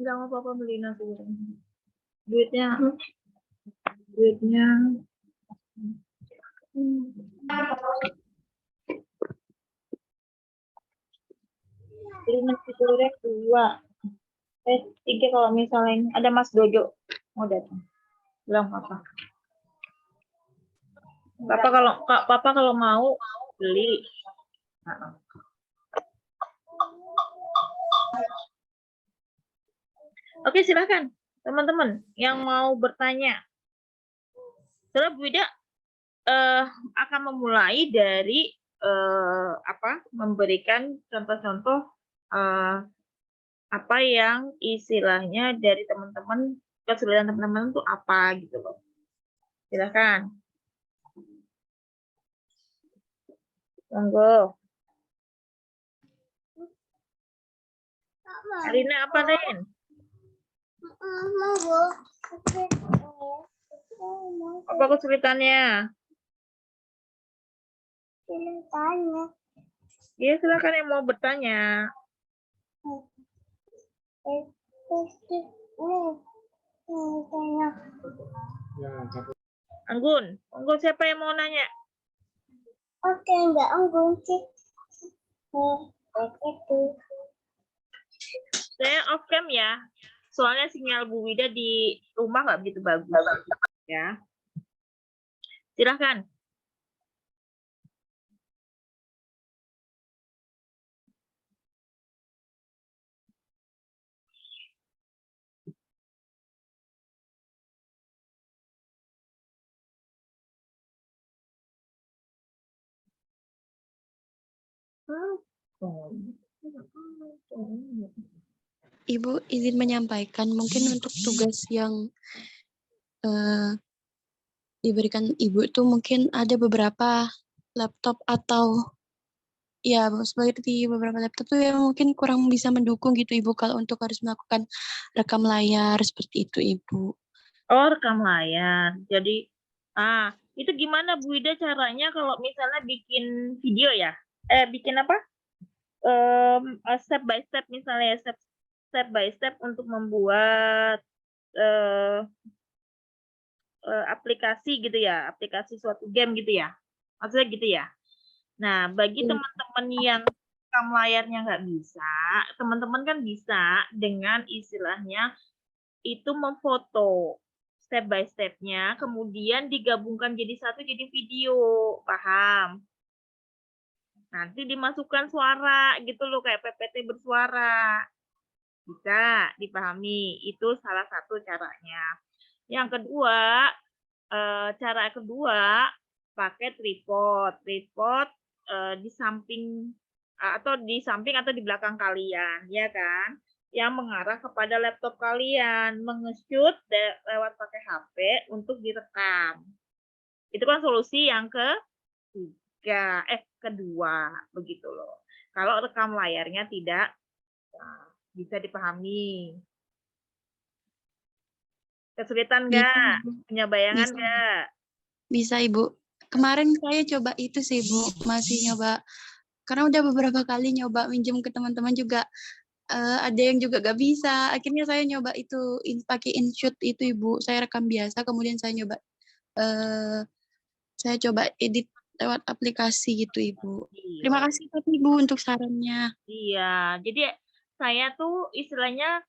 Bilang apa-apa beli nasi goreng. Duitnya. Duitnya. Beli nasi goreng 2. 3 kalau misalnya ini. Ada Mas Dojo mau datang. Bilang apa? Papa kalau mau beli. Oke, silakan teman-teman yang mau bertanya. Setelah Bu Ida akan memulai dari memberikan contoh-contoh apa yang istilahnya dari teman-teman, kesulitan teman-teman itu apa gitu loh. Silakan. Monggo. Arina apa, Rin? Apa kesulitannya? Iya, silakan yang mau bertanya. Anggun, siapa yang mau nanya? Oke, enggak Anggun sih. Saya off cam ya. Soalnya sinyal Bu Wida di rumah nggak begitu bagus. Ya. Silahkan. Ibu izin menyampaikan mungkin untuk tugas yang diberikan Ibu tuh mungkin ada beberapa laptop atau ya seperti beberapa laptop tuh yang mungkin kurang bisa mendukung gitu Ibu kalau untuk harus melakukan rekam layar seperti itu Ibu. Oh, rekam layar. Jadi itu gimana Bu Ida caranya kalau misalnya bikin video ya? Bikin apa? Step by step misalnya, step by step untuk membuat aplikasi gitu ya, aplikasi suatu game gitu ya, maksudnya gitu ya. Nah, bagi teman-teman yang rekam layarnya nggak bisa, teman-teman kan bisa dengan istilahnya itu memfoto step by step-nya, kemudian digabungkan jadi satu jadi video, paham? Nanti dimasukkan suara gitu loh, kayak PPT bersuara. Bisa dipahami, itu salah satu caranya. Yang kedua, cara kedua pakai tripod. Tripod di samping atau di belakang kalian, ya kan? Yang mengarah kepada laptop kalian, menge-shoot lewat pakai HP untuk direkam. Itu kan solusi yang kedua, begitu loh. Kalau rekam layarnya tidak bisa dipahami. Kesulitan nggak? Punya bayangan nggak? Bisa Ibu. Kemarin saya coba itu sih Bu, masih nyoba karena udah beberapa kali nyoba minjem ke teman-teman juga ada yang juga gak bisa. Akhirnya saya nyoba itu pakai InShoot itu Ibu. Saya rekam biasa, kemudian saya coba edit lewat aplikasi gitu Ibu. Iya. Terima kasih Ibu untuk sarannya. Iya, jadi saya tuh istilahnya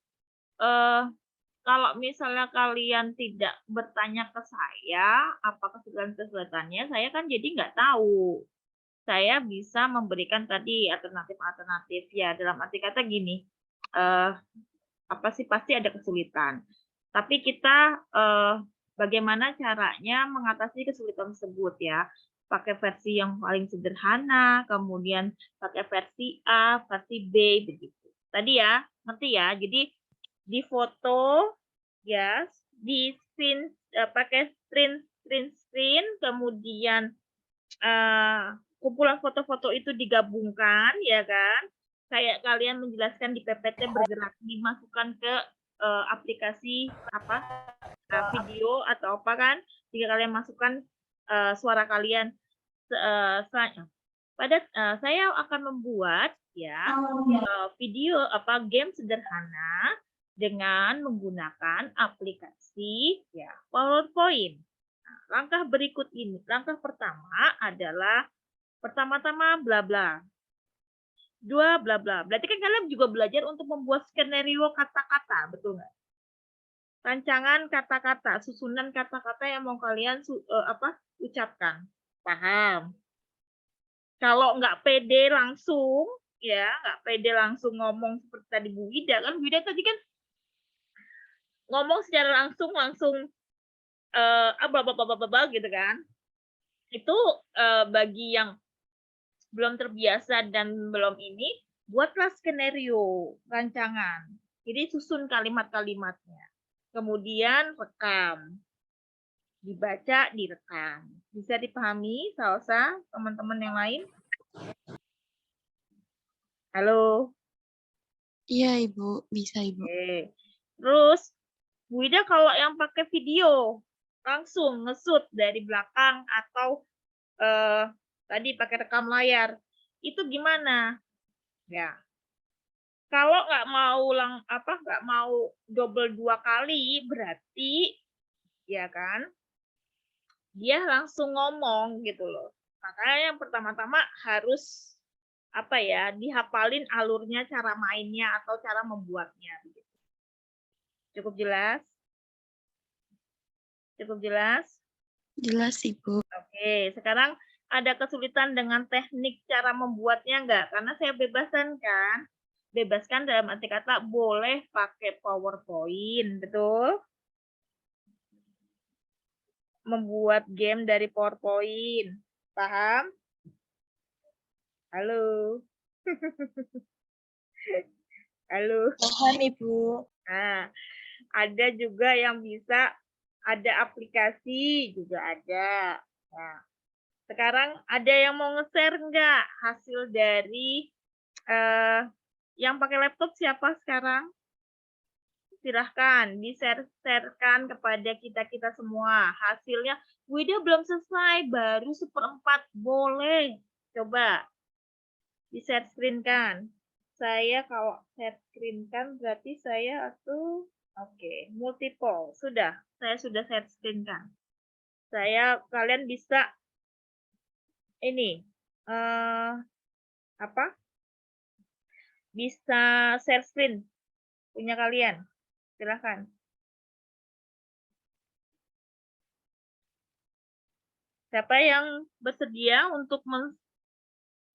kalau misalnya kalian tidak bertanya ke saya apa kesulitan-kesulitannya, saya kan jadi nggak tahu. Saya bisa memberikan tadi alternatif-alternatif ya, dalam arti kata gini, apa sih, pasti ada kesulitan. Tapi kita bagaimana caranya mengatasi kesulitan tersebut ya. Pakai versi yang paling sederhana, kemudian pakai versi A, versi B, begitu. Tadi ya, ngerti ya? Jadi di foto, ya, di screen, pakai screen, kemudian kumpulan foto-foto itu digabungkan, ya kan? Kayak kalian menjelaskan di PPT bergerak, dimasukkan ke aplikasi video atau apa kan? Jika kalian masukkan suara kalian, saya akan membuat ya video game sederhana dengan menggunakan aplikasi ya PowerPoint. Nah, langkah berikut ini, langkah pertama adalah pertama-tama bla bla. Dua bla bla. Berarti kan kalian juga belajar untuk membuat skenario kata-kata, betul nggak? Rancangan kata-kata, susunan kata-kata yang mau kalian ucapkan. Paham? Kalau nggak pede langsung, ya nggak pede langsung ngomong seperti tadi Bu Wida kan, Bu Wida tadi kan ngomong secara langsung gitu kan. Itu bagi yang belum terbiasa dan belum ini, buatlah skenario rancangan. Jadi susun kalimat-kalimatnya. Kemudian rekam. Dibaca, direkam. Bisa dipahami, Salsa, teman-teman yang lain? Halo? Iya, Ibu. Bisa, Ibu. Oke. Terus, Bu Ida kalau yang pakai video, langsung nge-shoot dari belakang atau tadi pakai rekam layar, itu gimana? Ya, kalau nggak mau double 2 kali, berarti ya kan, dia langsung ngomong gitu loh. Makanya yang pertama-tama harus dihafalin alurnya, cara mainnya atau cara membuatnya. Cukup jelas? Cukup jelas? Jelas, Ibu. Oke, sekarang ada kesulitan dengan teknik cara membuatnya enggak? Karena saya bebaskan kan. Bebaskan dalam arti kata boleh pakai PowerPoint, betul? Membuat game dari PowerPoint. Paham? Halo? Halo? Paham, Ibu. Nah, ada juga yang bisa ada aplikasi juga ada. Nah, sekarang ada yang mau nge-share enggak hasil dari yang pakai laptop siapa sekarang? Silahkan di-share-sharekan kepada kita-kita semua. Hasilnya, Wida belum selesai, baru 1/4. Boleh. Coba di-share screen kan. Saya kalau share screen kan berarti saya oke, multiple. Sudah, saya sudah share screen kan. Kalian bisa ini bisa share screen punya kalian. Silahkan. Siapa yang bersedia untuk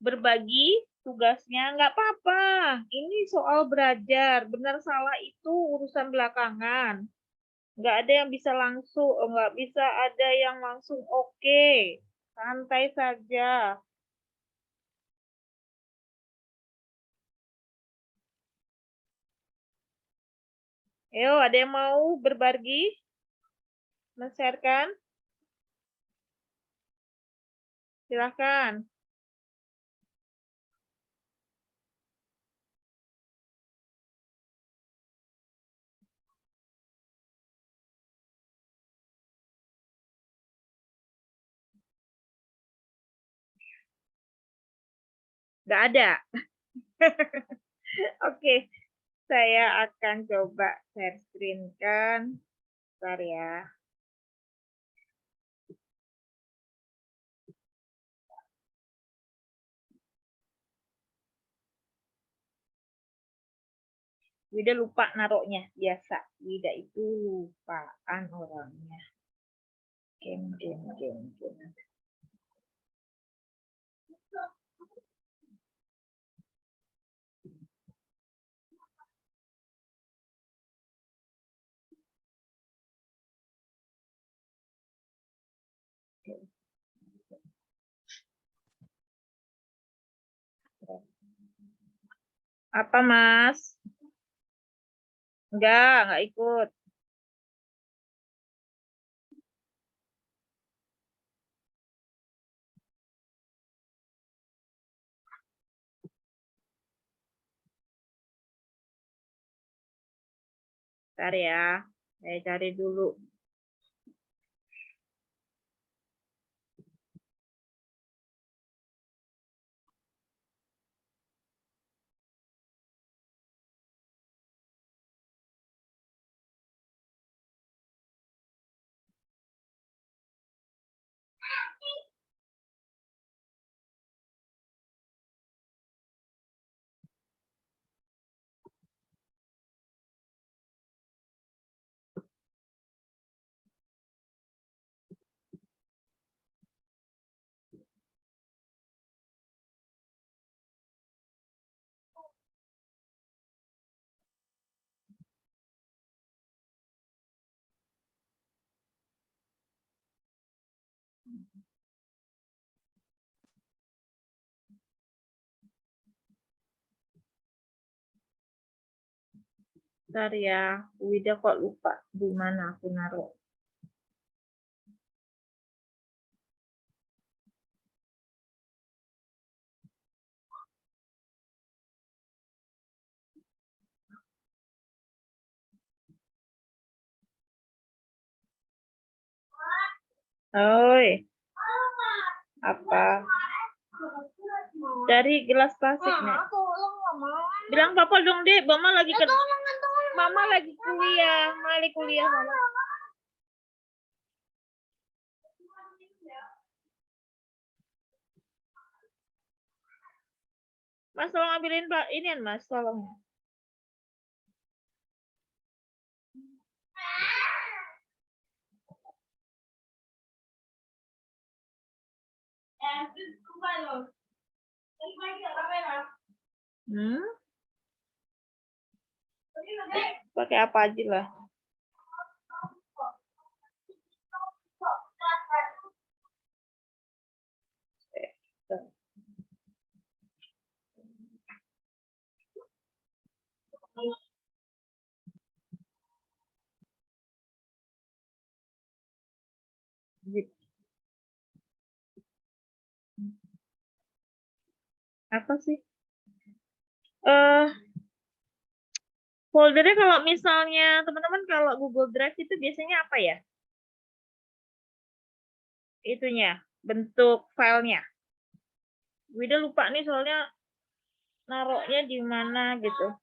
berbagi tugasnya? Nggak apa-apa. Ini soal belajar. Benar salah itu urusan belakangan. Nggak ada yang bisa langsung, nggak bisa ada yang langsung oke. Santai saja. Ayo, ada yang mau berbagi? Men-sharekan? Silahkan. Nggak ada. Oke, saya akan coba share screen kan. Bentar ya. Wida lupa naruhnya. Biasa. Wida itu lupaan orangnya. Game. Apa, Mas? Enggak ikut. Bentar ya. Saya cari dulu. Bentar ya, Wida kok lupa di mana aku naruh. Oi, apa? Dari gelas plastik, Nek. Bilang papa dong, Dek. Mama lagi Mama lagi kuliah. Mali kuliah, Mama. Mas, tolong ambilin ini, Mas, tolong. Hmm? Pakai apa aja lah. Apa sih? Foldernya kalau misalnya teman-teman kalau Google Drive itu biasanya apa ya? Itunya, bentuk filenya. Wida lupa nih soalnya naruhnya di mana gitu.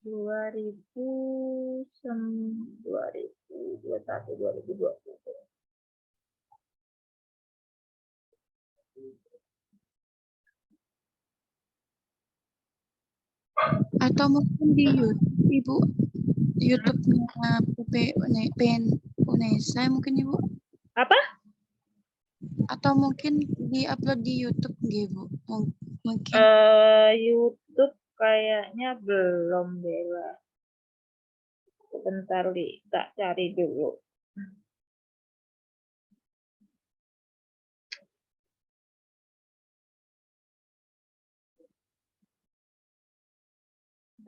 Dua ribu 2021 2020. Atau mungkin di YouTube, Ibu. YouTube-nya Unesa mungkin Ibu. Apa? Atau mungkin di-upload di YouTube Ibu. Mungkin. YouTube kayaknya belum, Bella. Sebentar, Li. Tak cari dulu.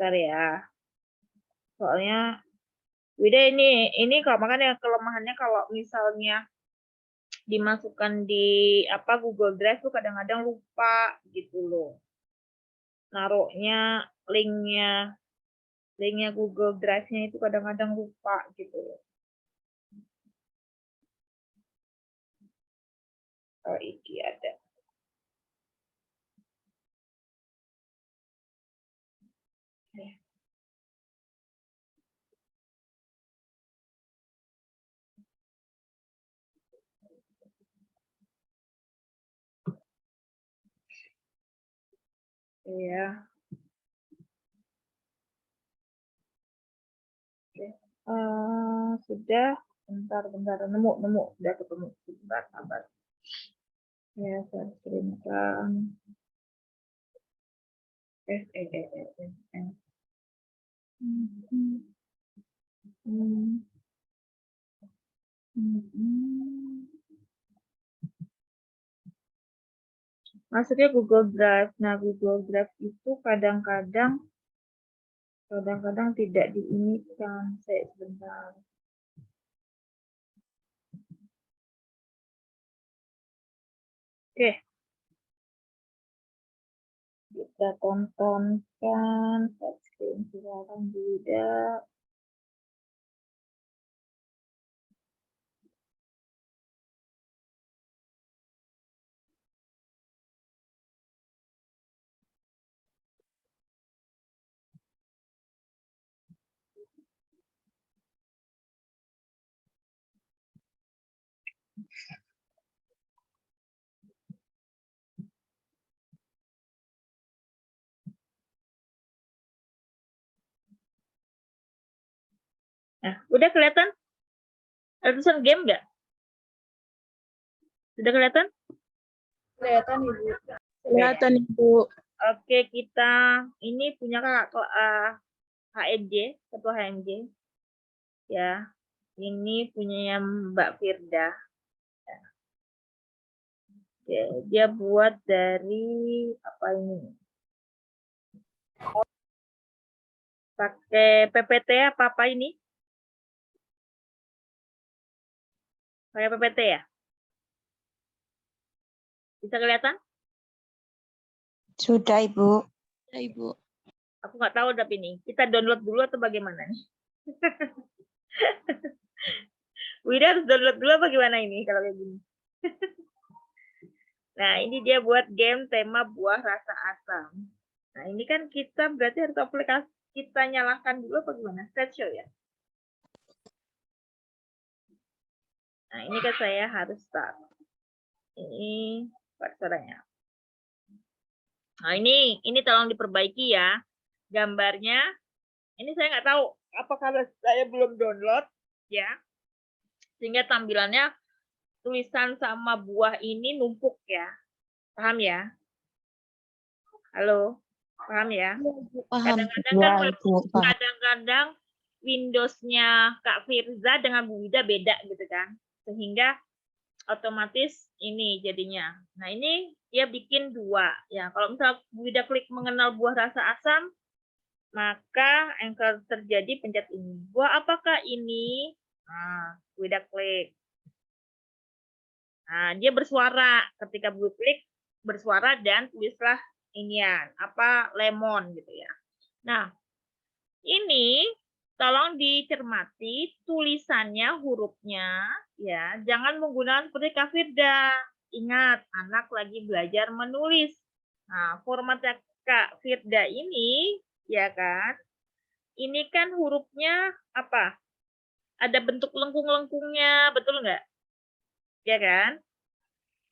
Bentar ya. Soalnya Wida ini kalau makanya kelemahannya kalau misalnya dimasukkan di apa Google Drive tuh kadang-kadang lupa gitu loh. Naruhnya linknya Google Drive-nya itu kadang-kadang lupa gitu loh. Oh, iki ada. Iya. Oke. Sudah. Bentar. Nemu. Udah ketemu. Bentar, sabar. Ya, saya kirimkan. Masuknya Google Drive. Nah, Google Drive itu kadang-kadang tidak diinikan. Saya sebentar. Oke. Kita tontonkan screen sekarang juga. Nah, udah kelihatan? Tulisan game nggak? Sudah kelihatan? Kelihatan Ibu. Kelihatan Ibu. Oke, kita ini punya HMJ, ketua HMJ. Ya, ini punyanya Mbak Firda. Oke, dia buat dari apa ini? Pakai PPT apa ini? Pakai PPT ya? Bisa kelihatan? Sudah, Ibu. Ya, Ibu. Aku nggak tahu tapi ini. Kita download dulu atau bagaimana nih? Wida harus download dulu apa gimana ini kalau kayak gini? Nah, ini dia buat game tema buah rasa asam. Nah, ini kan kita berarti harus aplikasi kita nyalakan dulu apa gimana? Slideshow ya. Nah, ini kan saya harus start. Ini suaranya. Nah, ini tolong diperbaiki ya. Gambarnya. Ini saya nggak tahu apakah saya belum download ya. Sehingga tampilannya tulisan sama buah ini numpuk ya. Paham ya? Halo, paham ya? Paham. Kadang-kadang Ya, kan Ibu. Paham. kadang-kadang Windows-nya Kak Firza dengan Bu Wida beda gitu kan. Sehingga otomatis ini jadinya. Nah, ini dia bikin 2 ya. Kalau misal Bu Wida klik mengenal buah rasa asam, maka yang terjadi pencet ini. Buah apakah ini? Nah, Bu Wida klik. Nah, dia bersuara ketika Bu klik bersuara dan tulislah inian, apa lemon gitu ya. Nah, ini tolong dicermati tulisannya, hurufnya ya, jangan menggunakan seperti Kak Firda. Ingat, anak lagi belajar menulis. Nah, format Kak Firda ini ya kan, ini kan hurufnya apa? Ada bentuk lengkung-lengkungnya, betul nggak? Ya kan?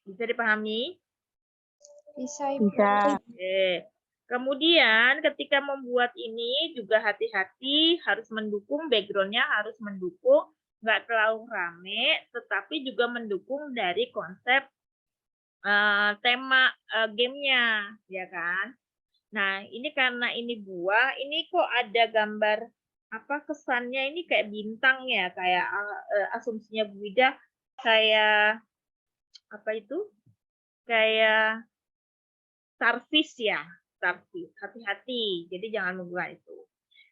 Bisa dipahami? Bisa, Ibu. Bisa. Oke. Kemudian ketika membuat ini juga hati-hati, harus mendukung background-nya, harus mendukung nggak terlalu rame, tetapi juga mendukung dari konsep tema gamenya, ya kan? Nah, ini karena ini buah, ini kok ada gambar apa kesannya ini kayak bintang ya, kayak asumsinya Bu Wida kayak apa itu? Kayak starfish ya, starfish. Hati-hati, jadi jangan menggunakan itu.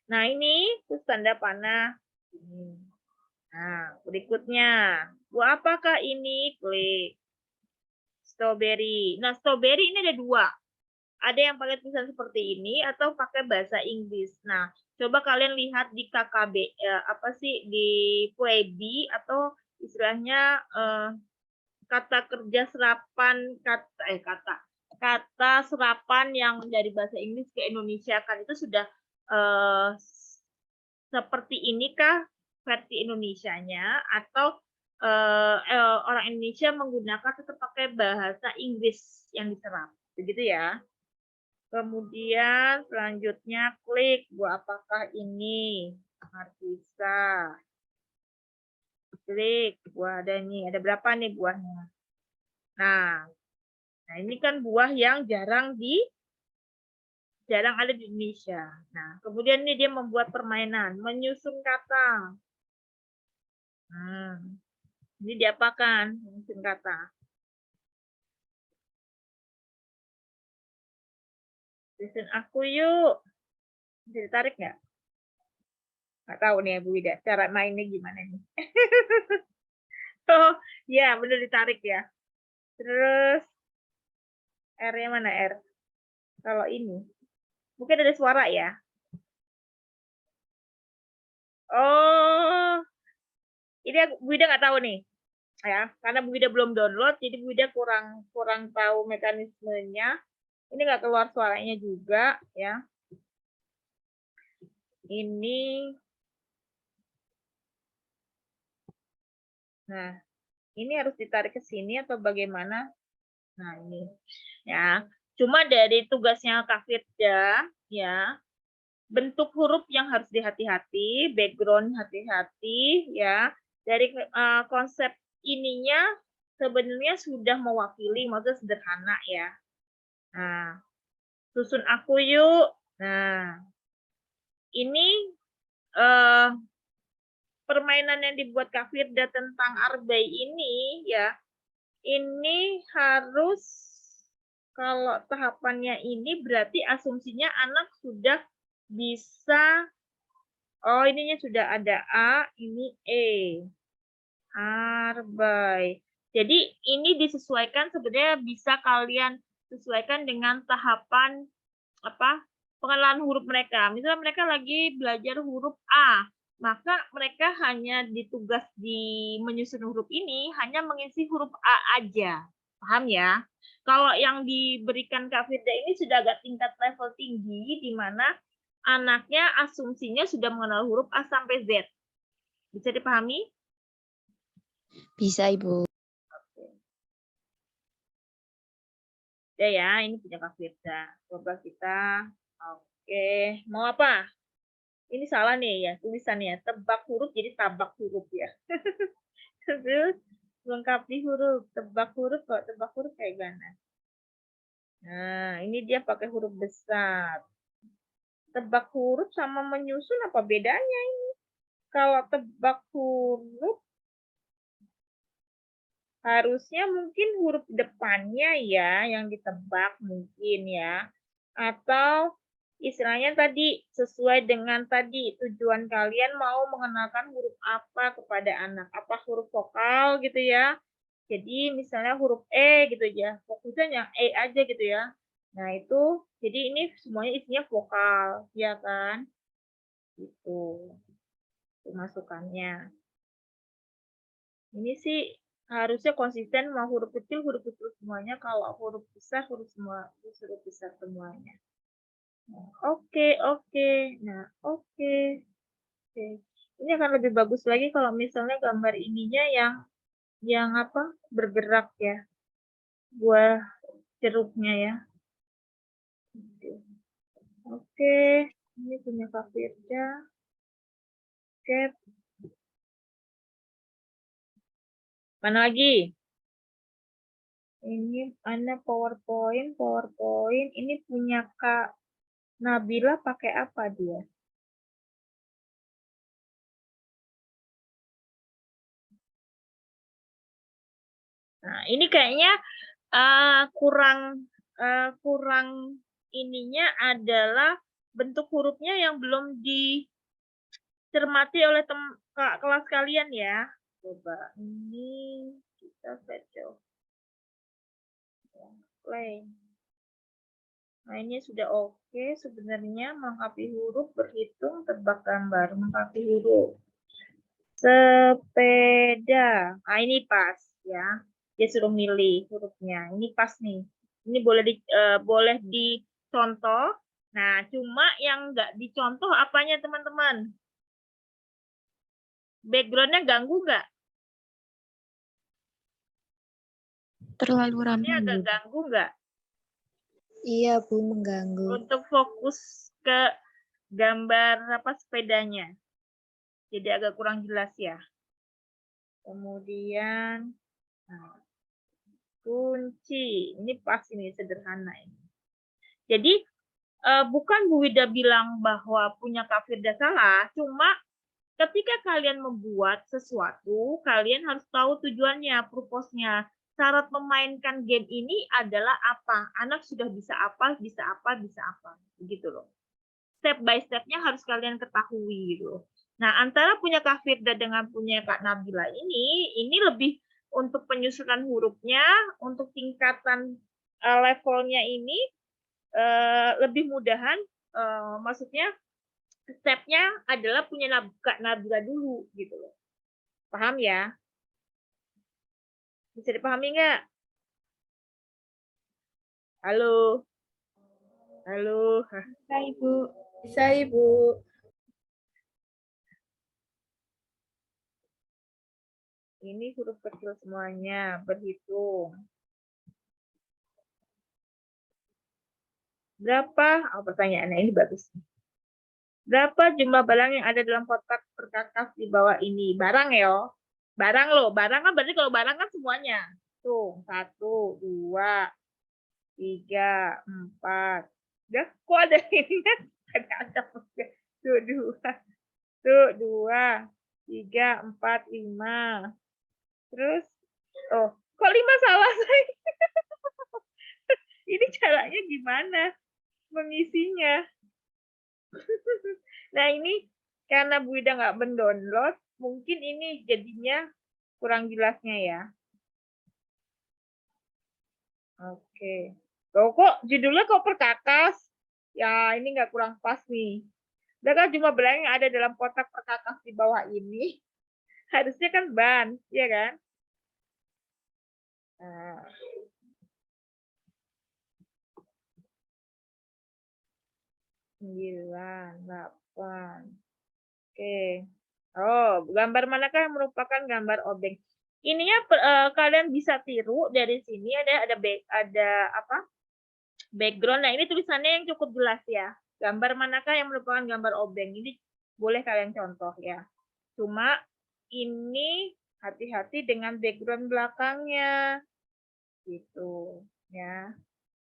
Nah, ini terus tanda panah. Nah, berikutnya, buah apakah ini? Klik. Strawberry. Nah, strawberry ini ada 2. Ada yang pakai tulisan seperti ini atau pakai bahasa Inggris. Nah, coba kalian lihat di KKB apa sih di PUEDI atau istilahnya kata kerja serapan kata serapan yang dari bahasa Inggris ke Indonesia kan itu sudah seperti inikah versi Indonesianya atau orang Indonesia menggunakan tetap pakai bahasa Inggris yang diserap, begitu ya. Kemudian selanjutnya klik buah apakah ini? Markisa. Klik buah ada nih, ada berapa nih buahnya? Nah, ini kan buah yang jarang ada di Indonesia. Nah, kemudian ini dia membuat permainan, menyusun kata. Ini diapakan? Menyusun kata. Tulisin aku yuk. Bisa ditarik nggak? Nggak tahu nih Bu Wida, cara mainnya gimana nih. Oh, ya benar ditarik ya. Terus R-nya mana R? Kalau ini. Mungkin ada suara ya. Oh, ini Bu Wida nggak tahu nih. Ya, karena Bu Wida belum download, jadi Bu Wida kurang tahu mekanismenya. Ini nggak keluar suaranya juga ya. Ini. Nah, ini harus ditarik ke sini atau bagaimana? Nah, ini. Ya, cuma dari tugasnya Kak Firda, ya, bentuk huruf yang harus dihati-hati, background hati-hati, ya. Dari konsep ininya sebenarnya sudah mewakili, maksudnya sederhana ya. Nah, susun aku yuk. Nah, ini permainan yang dibuat Kak Firda tentang Arbay ini, ya, ini harus, kalau tahapannya ini berarti asumsinya anak sudah bisa, oh ininya sudah ada A, ini E. Arbeit. Jadi ini disesuaikan, sebenarnya bisa kalian sesuaikan dengan tahapan apa pengenalan huruf mereka. Misalnya mereka lagi belajar huruf A, maka mereka hanya ditugas di menyusun huruf ini hanya mengisi huruf A aja. Paham ya? Kalau yang diberikan Kak Firda ini sudah agak tingkat level tinggi, di mana anaknya asumsinya sudah mengenal huruf A sampai Z. Bisa dipahami? Bisa, Ibu. Ya ya, ini punya Kak Firda. Coba kita, oke, mau apa? Ini salah nih ya tulisannya, tebak huruf jadi tabak huruf ya. Terus lengkapi huruf, tebak huruf, kok tebak huruf kayak gimana? Nah, ini dia pakai huruf besar. Tebak huruf sama menyusun apa bedanya ini? Kalau tebak huruf harusnya mungkin huruf depannya ya yang ditebak mungkin ya. Atau istilahnya tadi sesuai dengan tadi tujuan kalian mau mengenalkan huruf apa kepada anak. Apa huruf vokal gitu ya. Jadi misalnya huruf E gitu ya. Fokusnya yang E aja gitu ya. Nah, itu jadi ini semuanya isinya vokal, ya kan? Gitu. Itu masukannya. Ini sih harusnya konsisten mau huruf kecil semuanya, kalau huruf besar huruf besar semuanya. Oke, oke. Nah, oke. Oke. Ini akan lebih bagus lagi kalau misalnya gambar ininya yang apa? Bergerak ya. Buah jeruknya ya. Oke. Ini punya Kak Firda. Oke. Mana lagi? Ini ada PowerPoint. Ini punya Kak Nabila, pakai apa dia? Nah, ini kayaknya kurang ininya adalah bentuk hurufnya yang belum dicermati oleh kelas kalian ya. Coba ini kita baca. Play. Nah, ini sudah oke sebenarnya, melengkapi huruf, berhitung, tebak gambar, melengkapi huruf. Sepeda. Nah, ini pas ya. Dia suruh milih hurufnya. Ini pas nih. Ini boleh dicontoh. Nah, cuma yang nggak dicontoh apanya, teman-teman? Background-nya ganggu nggak? Terlalu ramai. Ini agak ganggu nggak? Iya, Bu, mengganggu. Untuk fokus ke gambar apa sepedanya. Jadi agak kurang jelas ya. Kemudian, nah, kunci. Ini pas, ini sederhana ini. Jadi bukan Bu Wida bilang bahwa punya Kak Firda salah, cuma ketika kalian membuat sesuatu, kalian harus tahu tujuannya, purpose-nya. Syarat memainkan game ini adalah apa? Anak sudah bisa apa, bisa apa, bisa apa. Begitu loh. Step by step-nya harus kalian ketahui gitu. Nah, antara punya Kak Firda dengan punya Kak Nabila ini lebih untuk penyusunan hurufnya, untuk tingkatan levelnya ini lebih mudahan, maksudnya step-nya adalah punya Kak Nabila dulu gitu loh. Paham ya? Bisa dipahami nggak? Halo? Halo? Bisa, Ibu. Bisa, Ibu. Ini huruf kecil semuanya, berhitung. Berapa? Oh, pertanyaannya ini bagus. Berapa jumlah barang yang ada dalam kotak perkakas di bawah ini? Barang ya. Barang loh. Barang kan berarti kalau barang kan semuanya. Tuh, 1, 2, 3, 4. Udah, kok ada ini kan? Ada. Tuh, 2. Tuh, 2, 3, 4, 5. Terus, oh, Kok 5 salah saya? Ini caranya gimana mengisinya? Nah, ini karena Bu Ida nggak mendownload, mungkin ini jadinya kurang jelasnya ya. Oke. Loh, kok judulnya kok perkakas? Ya, ini nggak kurang pas nih. Berapa jumlah barang yang ada dalam kotak perkakas di bawah ini? Harusnya kan ban, ya kan? Nah. 9, 8. Oke. Oh, gambar manakah yang merupakan gambar obeng? Ininya kalian bisa tiru dari sini ada apa? Background. Nah, ini tulisannya yang cukup jelas ya. Gambar manakah yang merupakan gambar obeng? Ini boleh kalian contoh ya. Cuma ini hati-hati dengan background belakangnya. Gitu ya.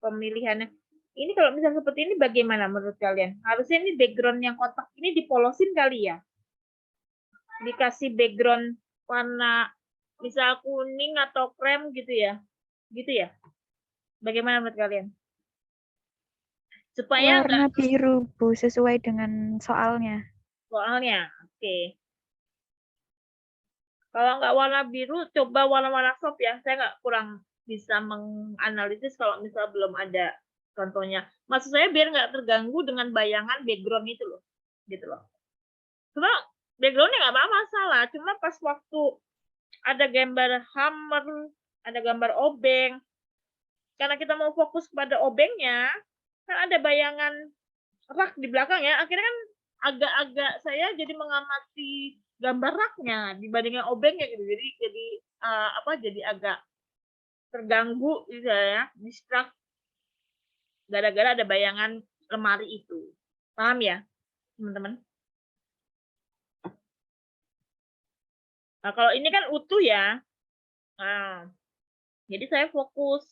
Pemilihannya. Ini kalau misalnya seperti ini bagaimana menurut kalian? Harusnya ini background yang kotak ini dipolosin kali ya. Dikasih background warna misal kuning atau krem gitu ya. Gitu ya. Bagaimana menurut kalian? Supaya Warna biru, Bu, sesuai dengan soalnya. soalnya, oke. Kalau nggak warna biru, coba warna-warna soft ya. Saya nggak kurang bisa menganalisis kalau misalnya belum ada contohnya. Maksud saya biar nggak terganggu dengan bayangan background itu loh. Gitu loh. Cuma backgroundnya nggak apa masalah. Cuma pas waktu ada gambar hammer, ada gambar obeng. Karena kita mau fokus pada obengnya, kan ada bayangan rak di belakang ya. Akhirnya kan agak-agak saya jadi mengamati gambar raknya dibandingkan obengnya gitu. Jadi jadi agak terganggu gitu ya, distract gara-gara ada bayangan lemari itu. Paham ya, teman-teman? Nah, kalau ini kan utuh ya. Nah, jadi saya fokus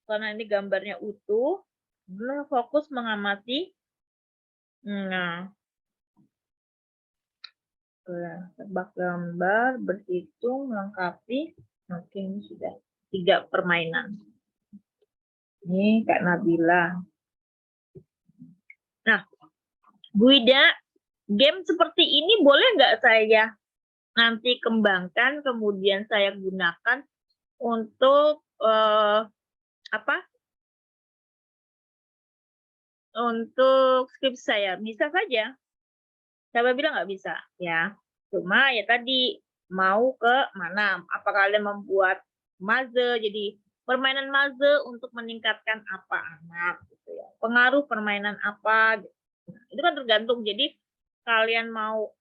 karena ini gambarnya utuh, fokus mengamati. Nah, tebak gambar, berhitung, melengkapi. Oke, ini sudah 3 permainan. Ini Kak Nabila. Nah, Bu Ida, game seperti ini boleh nggak saya nanti kembangkan, kemudian saya gunakan untuk untuk skripsi saya? Bisa saja. Saya bilang nggak bisa, ya. Cuma ya tadi mau ke mana? Apa kalian membuat maze? Jadi permainan maze untuk meningkatkan apa anak, gitu ya. Pengaruh permainan apa? Gitu. Nah, itu kan tergantung. Jadi kalian mau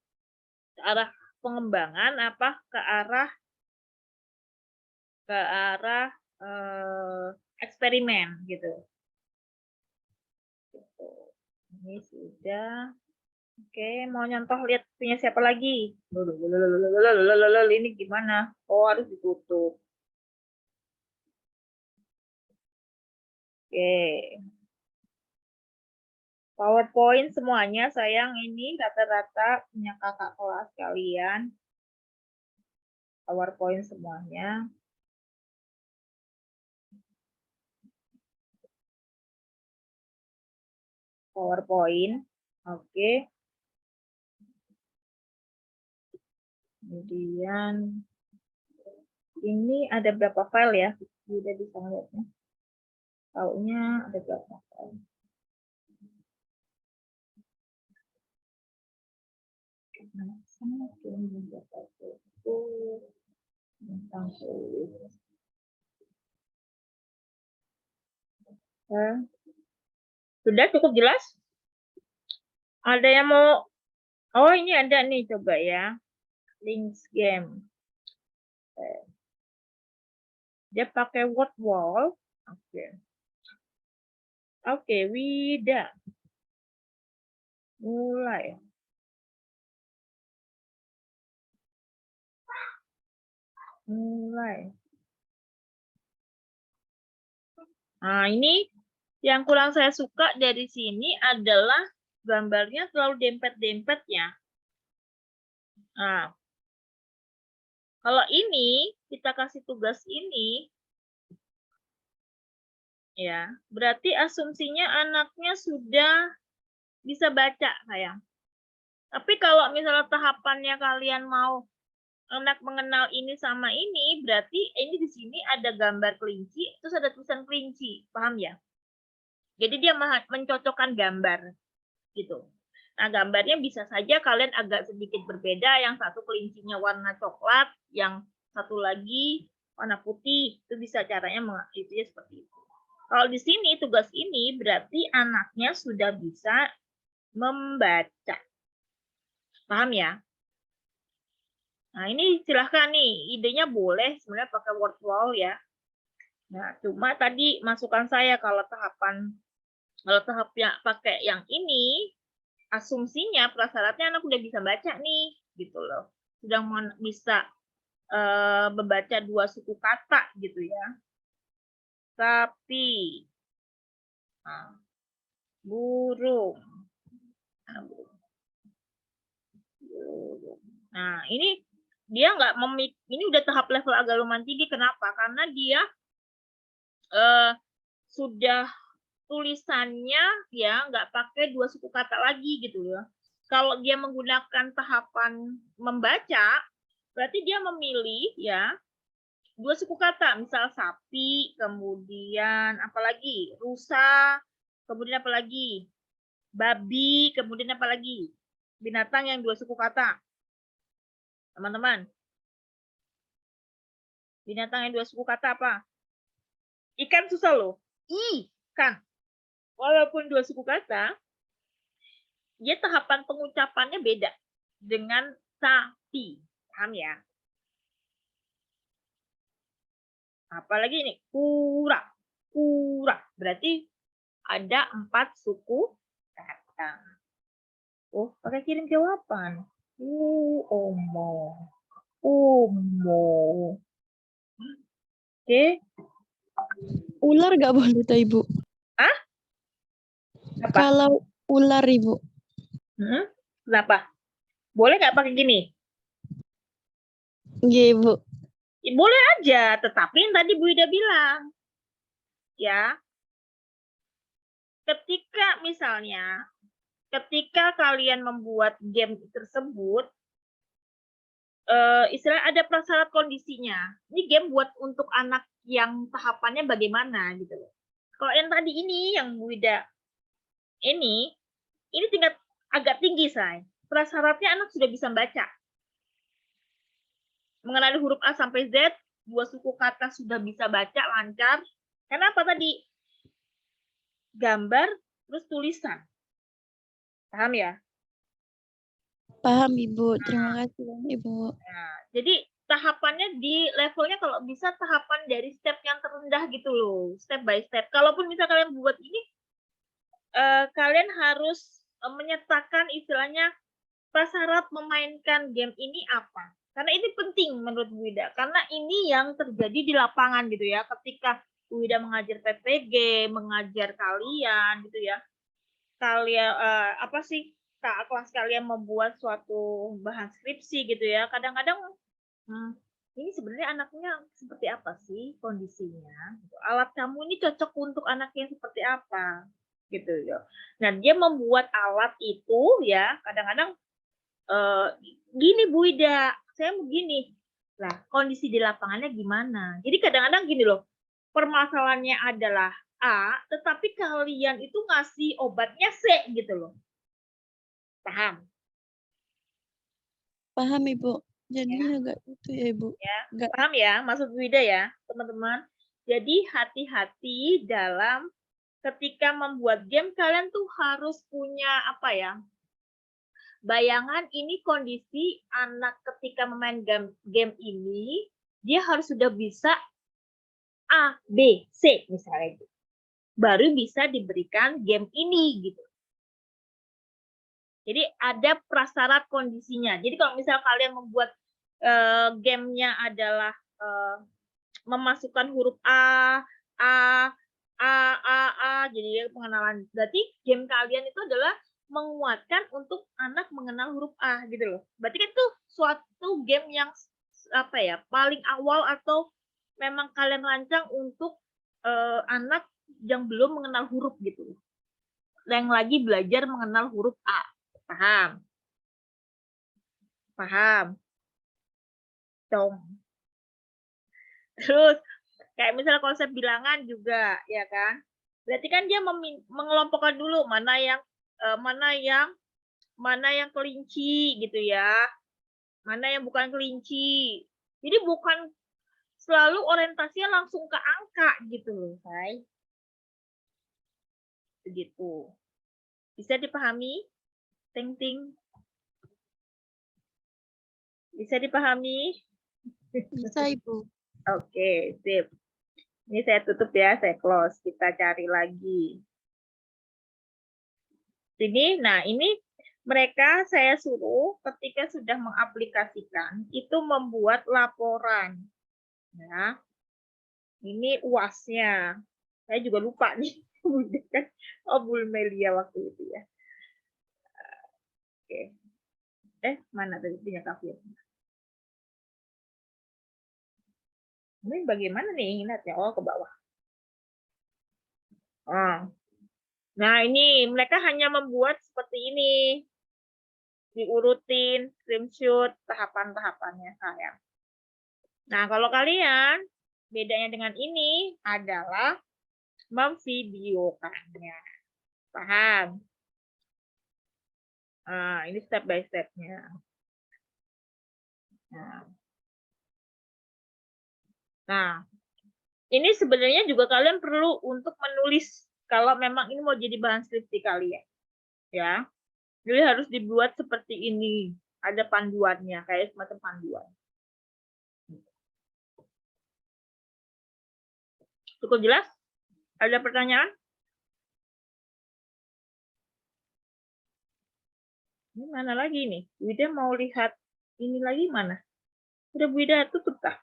ke arah pengembangan apa ke arah eksperimen gitu. Ini sudah. Oke, mau nyontoh lihat punya siapa lagi? Ini gimana? Oh, harus ditutup. Oke. PowerPoint semuanya, sayang ini rata-rata punya kakak kelas kalian. PowerPoint semuanya. PowerPoint. Oke. Kemudian ini ada berapa file ya? Sudah bisa lihatnya. Taunya ada berapa file? Sudah cukup jelas? Ada yang mau? Oh, ini ada nih, coba ya. Links game. Dia pakai word wall. Oke. Oke, Wida. Mulai. Nah, ini yang kurang saya suka dari sini adalah gambarnya selalu dempet-dempet ya. Nah, Kalau ini kita kasih tugas ini, ya, berarti asumsinya anaknya sudah bisa baca, sayang. Tapi kalau misalnya tahapannya kalian mau anak mengenal ini sama ini, berarti ini di sini ada gambar kelinci, terus ada tulisan kelinci, paham ya? Jadi dia mencocokkan gambar, gitu. Nah, gambarnya bisa saja kalian agak sedikit berbeda, yang satu kelincinya warna coklat, yang satu lagi warna putih, itu bisa caranya itu ya seperti itu. Kalau di sini tugas ini berarti anaknya sudah bisa membaca. Paham ya? Nah, ini silahkan nih, idenya boleh sebenarnya pakai word wall ya. Nah, cuma tadi masukan saya kalau tahapnya pakai yang ini, asumsinya prasyaratnya anak udah bisa baca nih, gitu loh. Sudah bisa membaca 2 suku kata gitu ya. Sapi, burung. Nah, ini dia nggak ini udah tahap level agama tinggi. Kenapa? Karena dia sudah tulisannya ya nggak pakai 2 suku kata lagi gitu ya. Kalau dia menggunakan tahapan membaca, berarti dia memilih ya 2 suku kata, misal sapi, kemudian apalagi rusa, kemudian apalagi babi, kemudian apalagi binatang yang 2 suku kata. Teman-teman, binatang yang 2 suku kata apa? Ikan susah loh. Ikan. Walaupun 2 suku kata, dia tahapan pengucapannya beda dengan sapi. Paham ya? Apalagi ini, kura. Kura. Berarti ada 4 suku kata. Oh, pakai kirim jawaban. Omo. Omo. Oke. Ular nggak boleh tuh Ibu. Hah? Apa? Kalau ular Ibu. Kenapa? Boleh nggak pakai gini? Iya Ibu. Ya, boleh aja, tetapi yang tadi Bu Ida bilang, ya, ketika kalian membuat game tersebut, istilahnya ada prasyarat kondisinya. Ini game buat untuk anak yang tahapannya bagaimana gitu loh. Kalau yang tadi ini, yang Bu Ida ini tingkat agak tinggi, say. Prasyaratnya anak sudah bisa baca. Mengenali huruf A sampai Z, 2 suku kata sudah bisa baca lancar. Kenapa tadi? Gambar, terus tulisan. Paham ya? Paham Ibu. Terima kasih Ibu. Nah, jadi tahapannya di levelnya kalau bisa tahapan dari step yang terendah gitu loh, step by step. Kalaupun misal kalian buat ini, kalian harus menyertakan istilahnya prasyarat memainkan game ini apa. Karena ini penting menurut Bu Ida, karena ini yang terjadi di lapangan gitu ya, ketika Bu Ida mengajar PPG, mengajar kalian gitu ya. Kalian kelas kalian membuat suatu bahan skripsi gitu ya. Kadang-kadang ini sebenarnya anaknya seperti apa sih kondisinya? Alat kamu ini cocok untuk anaknya seperti apa? Gitu ya. Nah, dia membuat alat itu ya, kadang-kadang gini Bu Ida, saya begini. Lah, kondisi di lapangannya gimana? Jadi kadang-kadang gini loh, permasalahannya adalah A, tetapi kalian itu ngasih obatnya C gitu loh. Paham? Paham Ibu. Jadinya agak itu ya Ibu. Ya, Enggak. paham ya maksud Bu Ida ya, teman-teman. Jadi hati-hati dalam ketika membuat game, kalian tuh harus punya apa ya? Bayangan ini kondisi anak ketika memain game ini, dia harus sudah bisa A, B, C misalnya gitu. Baru bisa diberikan game ini gitu. Jadi ada prasyarat kondisinya. Jadi kalau misal kalian membuat gamenya adalah memasukkan huruf A, jadi pengenalan. Berarti game kalian itu adalah menguatkan untuk anak mengenal huruf A gitu loh. Berarti kan itu suatu game yang apa ya, paling awal atau memang kalian rancang untuk anak yang belum mengenal huruf gitu, yang lagi belajar mengenal huruf A, paham? Paham? Dong. Terus kayak misalnya konsep bilangan juga, ya kan? Berarti kan dia mengelompokkan dulu mana yang kelinci gitu ya, mana yang bukan kelinci. Jadi bukan selalu orientasinya langsung ke angka gitu loh, Say. Begitu. Bisa dipahami? Ting ting. Bisa dipahami? Bisa, Ibu. Oke, sip. Ini saya tutup ya, saya close. Kita cari lagi. Nah ini mereka saya suruh ketika sudah mengaplikasikan itu membuat laporan. Ya, ini UAS-nya. Saya juga lupa nih, kan? Oh, Bu Melia waktu itu ya. Oke. Mana tadi punya kafir? Ini bagaimana nih ingatnya? Oh, ke bawah. Oh. Nah, ini mereka hanya membuat seperti ini. Diurutin, screenshot, tahapan-tahapannya sayang. Nah, kalau kalian, bedanya dengan ini adalah memvideokannya. Paham? Nah, ini step by step-nya. Nah, ini sebenarnya juga kalian perlu untuk menulis kalau memang ini mau jadi bahan skripsi kalian. Ya. Jadi harus dibuat seperti ini. Ada panduannya, kayak semacam panduan. Cukup jelas? Ada pertanyaan? Ini mana lagi nih? Wida mau lihat ini lagi mana? Udah Wida tutup kah?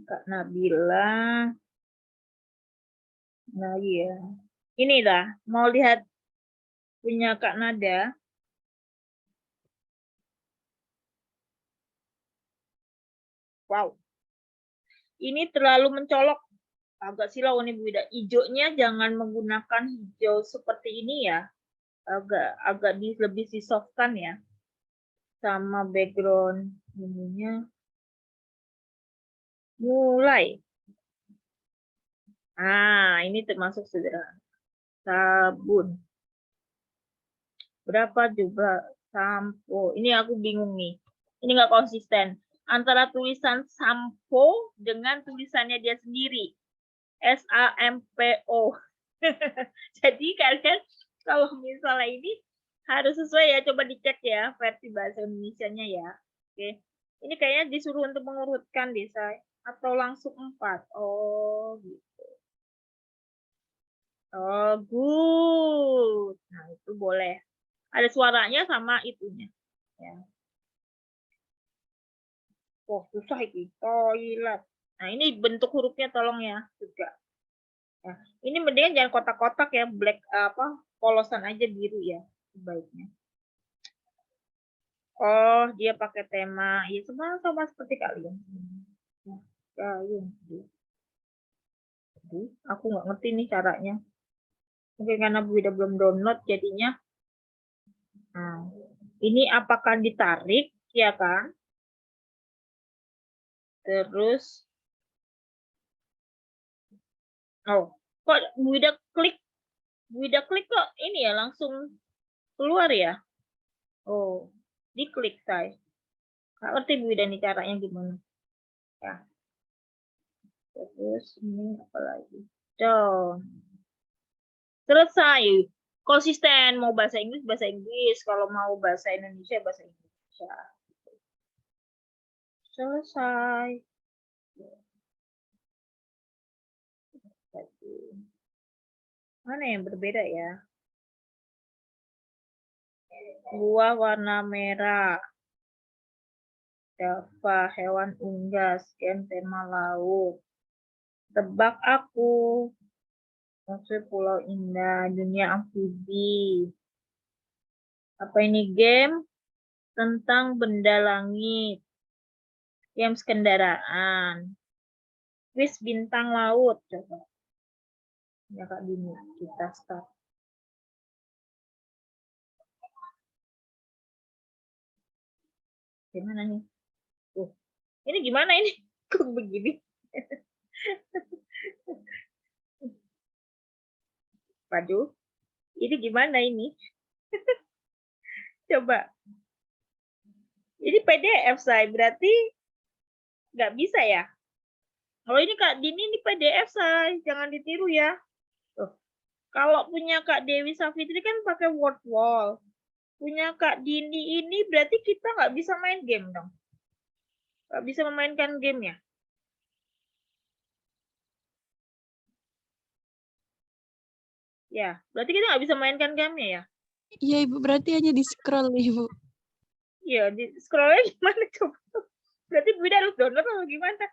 Kak Nabila. Nah, iya. Ini dah, mau lihat punya Kak Nada. Wow. Ini terlalu mencolok. Agak silau nih Bu Ida. Hijaunya jangan menggunakan hijau seperti ini ya. Agak lebih disoftkan ya. Sama background ininya. Mulai. Ini termasuk sederhana. Sabun. Berapa jumlah sampo? Ini aku bingung nih. Ini nggak konsisten. Antara tulisan sampo dengan tulisannya dia sendiri. SAMPO. Jadi kalian kalau misalnya ini harus sesuai ya, coba dicek ya versi bahasa Indonesianya ya. Oke. Ini kayaknya disuruh untuk mengurutkan desa atau langsung 4. Oh, gitu. Oh, good. Nah, itu boleh. Ada suaranya sama itunya. Ya. Oh, susah ini. Toilet. Nah, ini bentuk hurufnya tolong ya juga. Nah, ini mendingan jangan kotak-kotak ya, black polosan aja biru ya sebaiknya. Oh, dia pakai tema. Ya, sama seperti kalian. Aku nggak ngerti nih caranya. Mungkin karena Bu Ida belum download jadinya. Nah, ini apakah ditarik, ya kan? Terus, oh, kok Bu Ida klik kok ini ya langsung keluar ya? Oh, diklik saya. Nggak ngerti Bu Ida nih caranya gimana. Ya. Terus ini apa lagi? Selesai. Konsisten mau bahasa Inggris, kalau mau bahasa Indonesia bahasa Indonesia. Selesai. Mana yang berbeda ya? Buah warna merah. Java, hewan unggas, sekian tema laut. Tebak aku. Maksud Pulau Indah, dunia amfibi. Apa ini game? Tentang benda langit. Games kendaraan. Kuis bintang laut. Coba. Ya Kak Dini, kita start. Gimana nih? Ini gimana ini? Kok begini? Waduh, ini gimana ini? Coba. Ini PDF saya, berarti nggak bisa ya? Kalau ini Kak Dini, ini PDF saya, jangan ditiru ya. Tuh. Kalau punya Kak Dewi Savitri kan pakai word wall. Punya Kak Dini ini berarti kita nggak bisa main game dong. Nggak bisa memainkan game ya. Ya, berarti kita nggak bisa mainkan gamenya ya. Iya Ibu, berarti hanya di scroll Ibu. Iya, di scrollnya gimana coba? Berarti Bunda harus download atau gimana?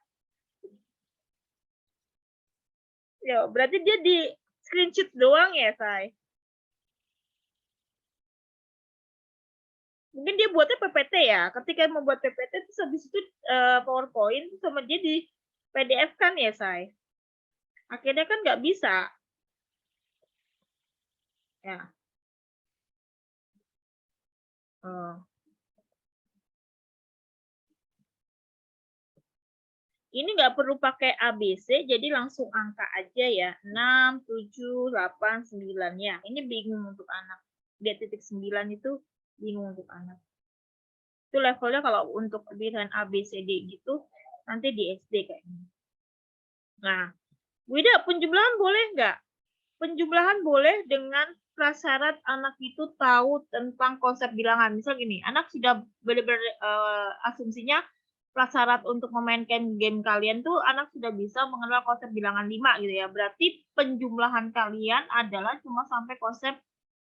Ya, berarti dia di screenshot doang ya, Say? Mungkin dia buatnya PPT ya. Ketika membuat PPT terus habis itu PowerPoint sama dia di PDF kan ya, Say? Akhirnya kan nggak bisa. Ya. Ini nggak perlu pakai ABC, jadi langsung angka aja ya. 6, 7, 8, 9. Ya, ini bingung untuk anak. Dia titik 9 itu bingung untuk anak. Itu levelnya kalau untuk pilihan ABCD gitu, nanti di SD kayaknya. Nah, Wida, penjumlahan boleh nggak? Penjumlahan boleh dengan prasyarat anak itu tahu tentang konsep bilangan. Misal gini, anak sudah benar-benar asumsinya prasyarat untuk memainkan game kalian tuh anak sudah bisa mengenal konsep bilangan 5 gitu ya. Berarti penjumlahan kalian adalah cuma sampai konsep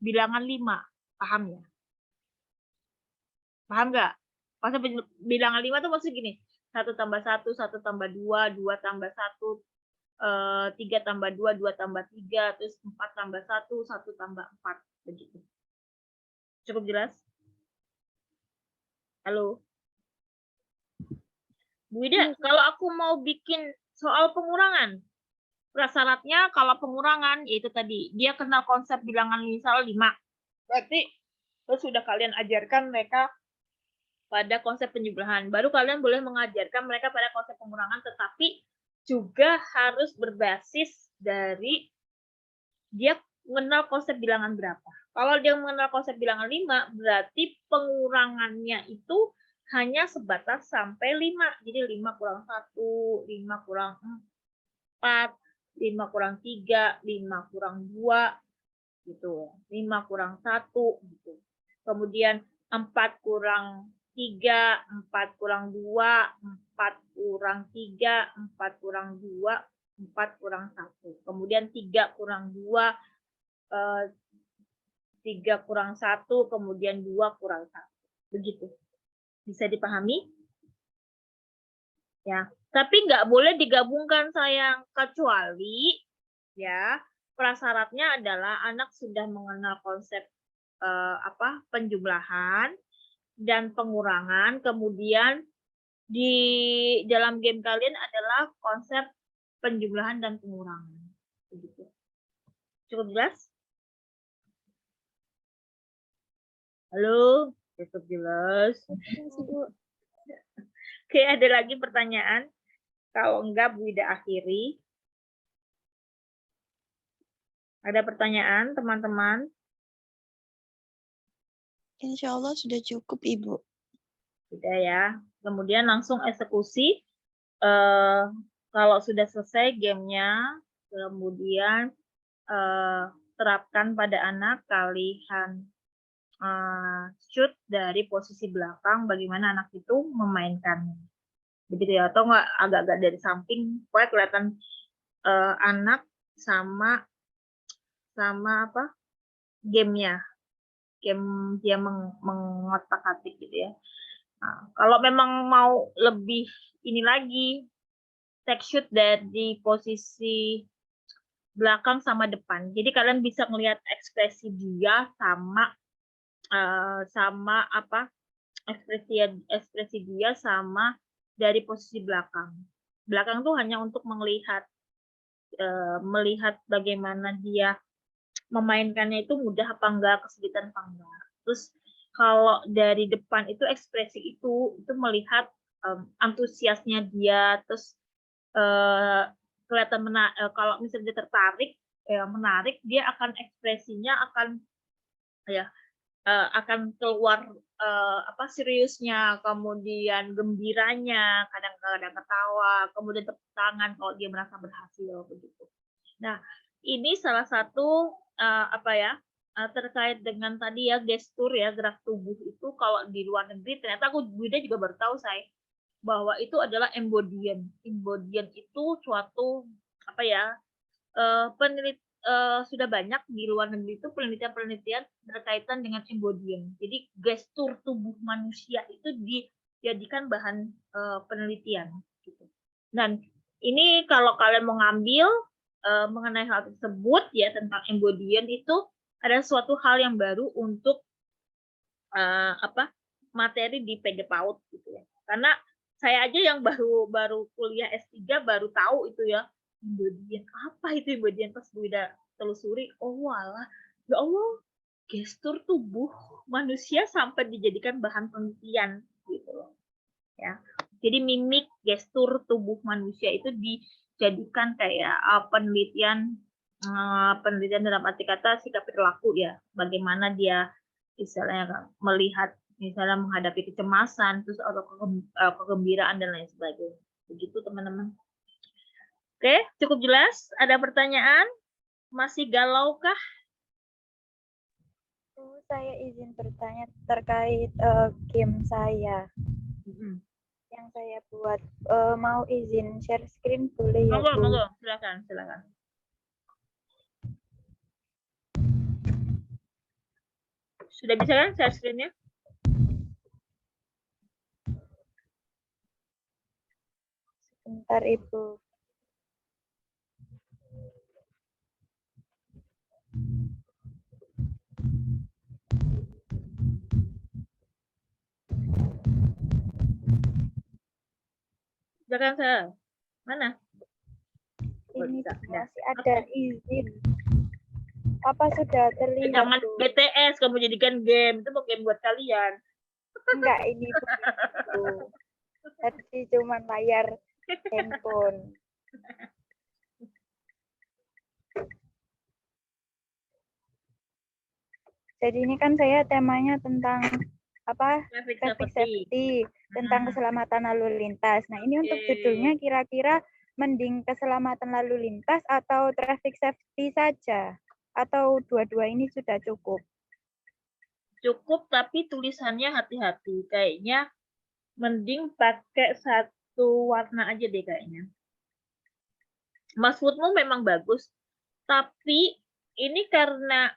bilangan 5. Paham ya? Paham nggak? Konsep bilangan 5 tuh maksudnya gini. 1 tambah 1, 1 tambah 2, 2 tambah 1, 3 tambah 2, 2 tambah 3, terus 4 tambah 1, 1 tambah 4. Begitu. Cukup jelas? Halo? Bu Ida, kalau aku mau bikin soal pengurangan, prasyaratnya kalau pengurangan, yaitu tadi, dia kenal konsep bilangan misal 5. Berarti terus sudah kalian ajarkan mereka pada konsep penjumlahan. Baru kalian boleh mengajarkan mereka pada konsep pengurangan, tetapi juga harus berbasis dari dia mengenal konsep bilangan berapa. Kalau dia mengenal konsep bilangan 5, berarti pengurangannya itu hanya sebatas sampai 5. Jadi 5 kurang 1, 5 kurang 4, 5 kurang 3, 5 kurang 2, gitu. 5 kurang 1, gitu. Kemudian 4 kurang 3, 4 kurang 2, 4 kurang 3, 4 kurang 2, 4 kurang 1. Kemudian 3 kurang 2, 3 kurang 1, kemudian 2 kurang 1. Begitu. Bisa dipahami? Ya, tapi nggak boleh digabungkan sayang, kecuali ya prasyaratnya adalah anak sudah mengenal konsep penjumlahan dan pengurangan, kemudian di dalam game kalian adalah konsep penjumlahan dan pengurangan. Begitu. Cukup jelas? Halo, cukup jelas. Oke, ada lagi pertanyaan? Kalau enggak, Bu Ida akhiri. Ada pertanyaan, teman-teman? Insya Allah sudah cukup Ibu. Sudah ya. Kemudian langsung eksekusi. Kalau sudah selesai gamenya, kemudian terapkan pada anak kalian shoot dari posisi belakang, bagaimana anak itu memainkannya. Begitu ya, atau enggak agak-agak dari samping, supaya kelihatan anak sama apa gamenya, game dia mengotak-atik gitu ya. Nah, kalau memang mau lebih ini lagi, take shoot dari posisi belakang sama depan. Jadi kalian bisa ngelihat ekspresi dia sama apa ekspresi dia sama dari posisi belakang. Belakang tuh hanya untuk melihat bagaimana dia memainkannya itu mudah apa enggak, kesulitan apa enggak. Terus kalau dari depan itu ekspresi itu melihat antusiasnya dia, terus kelihatan kalau misalnya dia tertarik, menarik, dia akan ekspresinya akan keluar apa seriusnya, kemudian gembiranya, kadang-kadang ketawa, kemudian tepuk tangan kalau dia merasa berhasil begitu. Nah, ini salah satu terkait dengan tadi ya gestur ya, gerak tubuh itu kalau di luar negeri ternyata Wida juga baru tahu saya bahwa itu adalah embodian. Embodian itu suatu sudah banyak di luar negeri itu penelitian-penelitian berkaitan dengan embodian. Jadi gestur tubuh manusia itu dijadikan bahan penelitian gitu. Dan ini kalau kalian mau ngambil mengenai hal tersebut ya tentang embodian itu ada suatu hal yang baru untuk materi di PG PAUD gitu ya. Karena saya aja yang baru kuliah S3 baru tahu itu ya embodian. Apa itu embodian? Pas gue udah telusuri, oh walah, ya Allah, gestur tubuh manusia sampai dijadikan bahan penelitian gitu loh. Ya. Jadi mimik gestur tubuh manusia itu dijadikan kayak penelitian dalam arti kata sikap perilaku ya. Bagaimana dia misalnya melihat misalnya menghadapi kecemasan terus atau kegembiraan dan lain sebagainya. Begitu teman-teman. Oke, cukup jelas? Ada pertanyaan? Masih galau kah? Saya izin bertanya terkait game saya yang saya buat. Mau izin share screen boleh ya, Bu? Monggo, silakan. Sudah bisa kan share screen-nya? Sebentar, Ibu. Silakan saya. Mana? Ini masih ada izin. Apa sudah terlihat, Jangan Bu? BTS kamu jadikan game, itu mau game buat kalian. Enggak, ini Bu. Tadi cuma layar handphone. Jadi ini kan saya temanya tentang traffic safety, tentang keselamatan lalu lintas. Nah, ini untuk judulnya kira-kira mending keselamatan lalu lintas atau traffic safety saja? Atau dua-dua ini sudah cukup? Cukup, tapi tulisannya hati-hati. Kayaknya mending pakai satu warna aja deh kayaknya. Maksudmu memang bagus, tapi ini karena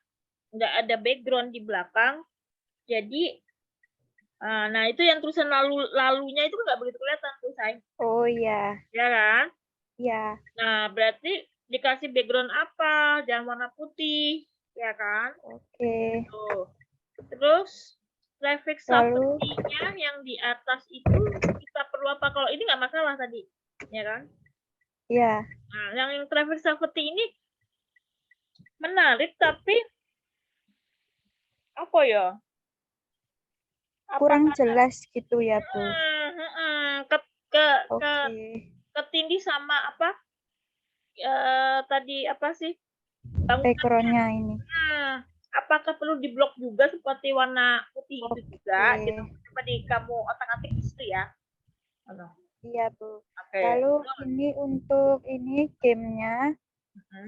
nggak ada background di belakang, jadi nah itu yang tulisan lalunya itu nggak begitu kelihatan tuh, Say. Oh iya. Ya kan? Iya. Nah, berarti dikasih background apa? Jangan warna putih, ya kan? Oke. Tuh. Terus traffic safety-nya yang di atas itu kita perlu apa? Kalau ini nggak masalah tadi, ya kan? Iya. Nah, yang traffic safety ini menarik, tapi apa ya? Kurang jelas gitu ya, Bu. Ketindih sama apa? Tadi apa sih? Background-nya ini. Apakah perlu diblok juga seperti warna putih itu juga? Gitu. Seperti kamu otak-atik itu ya? Iya, Bu. Lalu ini untuk ini gamenya,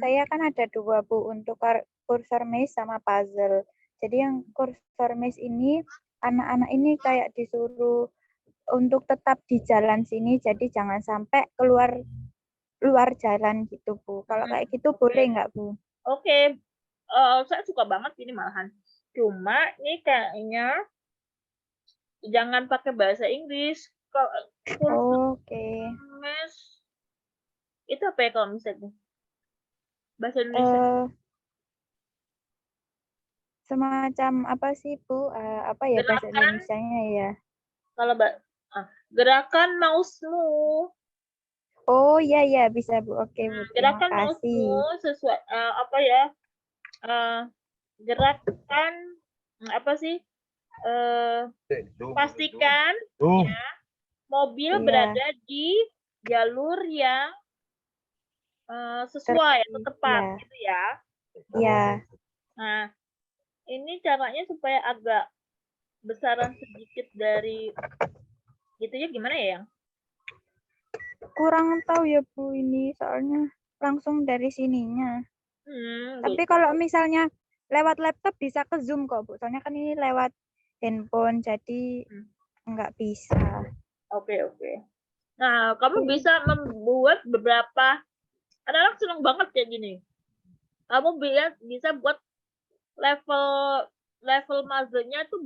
saya kan ada dua, Bu, untuk cursor maze sama puzzle. Jadi yang cursor maze ini, anak-anak ini kayak disuruh untuk tetap di jalan sini, jadi jangan sampai keluar jalan gitu, Bu. Kalau kayak gitu boleh nggak, Bu? Oke. Saya suka banget ini malahan. Cuma ini kayaknya Jangan pakai bahasa Inggris. Kalau Oke. mes itu apa ya kalau misalnya? Bahasa Indonesia. Semacam apa sih, Bu? Apa ya bahasa Gerakan. Indonesianya ya? Kalau gerakan mouse-mu. Oh iya ya bisa Bu. Oke Bu. Terima Gerakan kasih. mouse-mu sesuai apa ya? Gerakan apa sih? Pastikan ya, mobil Iya. berada di jalur yang sesuai atau tepat Iya. gitu ya. Iya. Nah, ini caranya supaya agak besaran sedikit dari gitu ya, gimana ya, Yang? Kurang tahu ya Bu ini soalnya langsung dari sininya. Tapi Gitu. kalau misalnya lewat laptop bisa ke Zoom kok Bu. Soalnya kan ini lewat handphone jadi nggak bisa. Oke. Nah, kamu bisa membuat beberapa, anak-anak seneng banget kayak gini. Kamu bisa buat level muzzle-nya tuh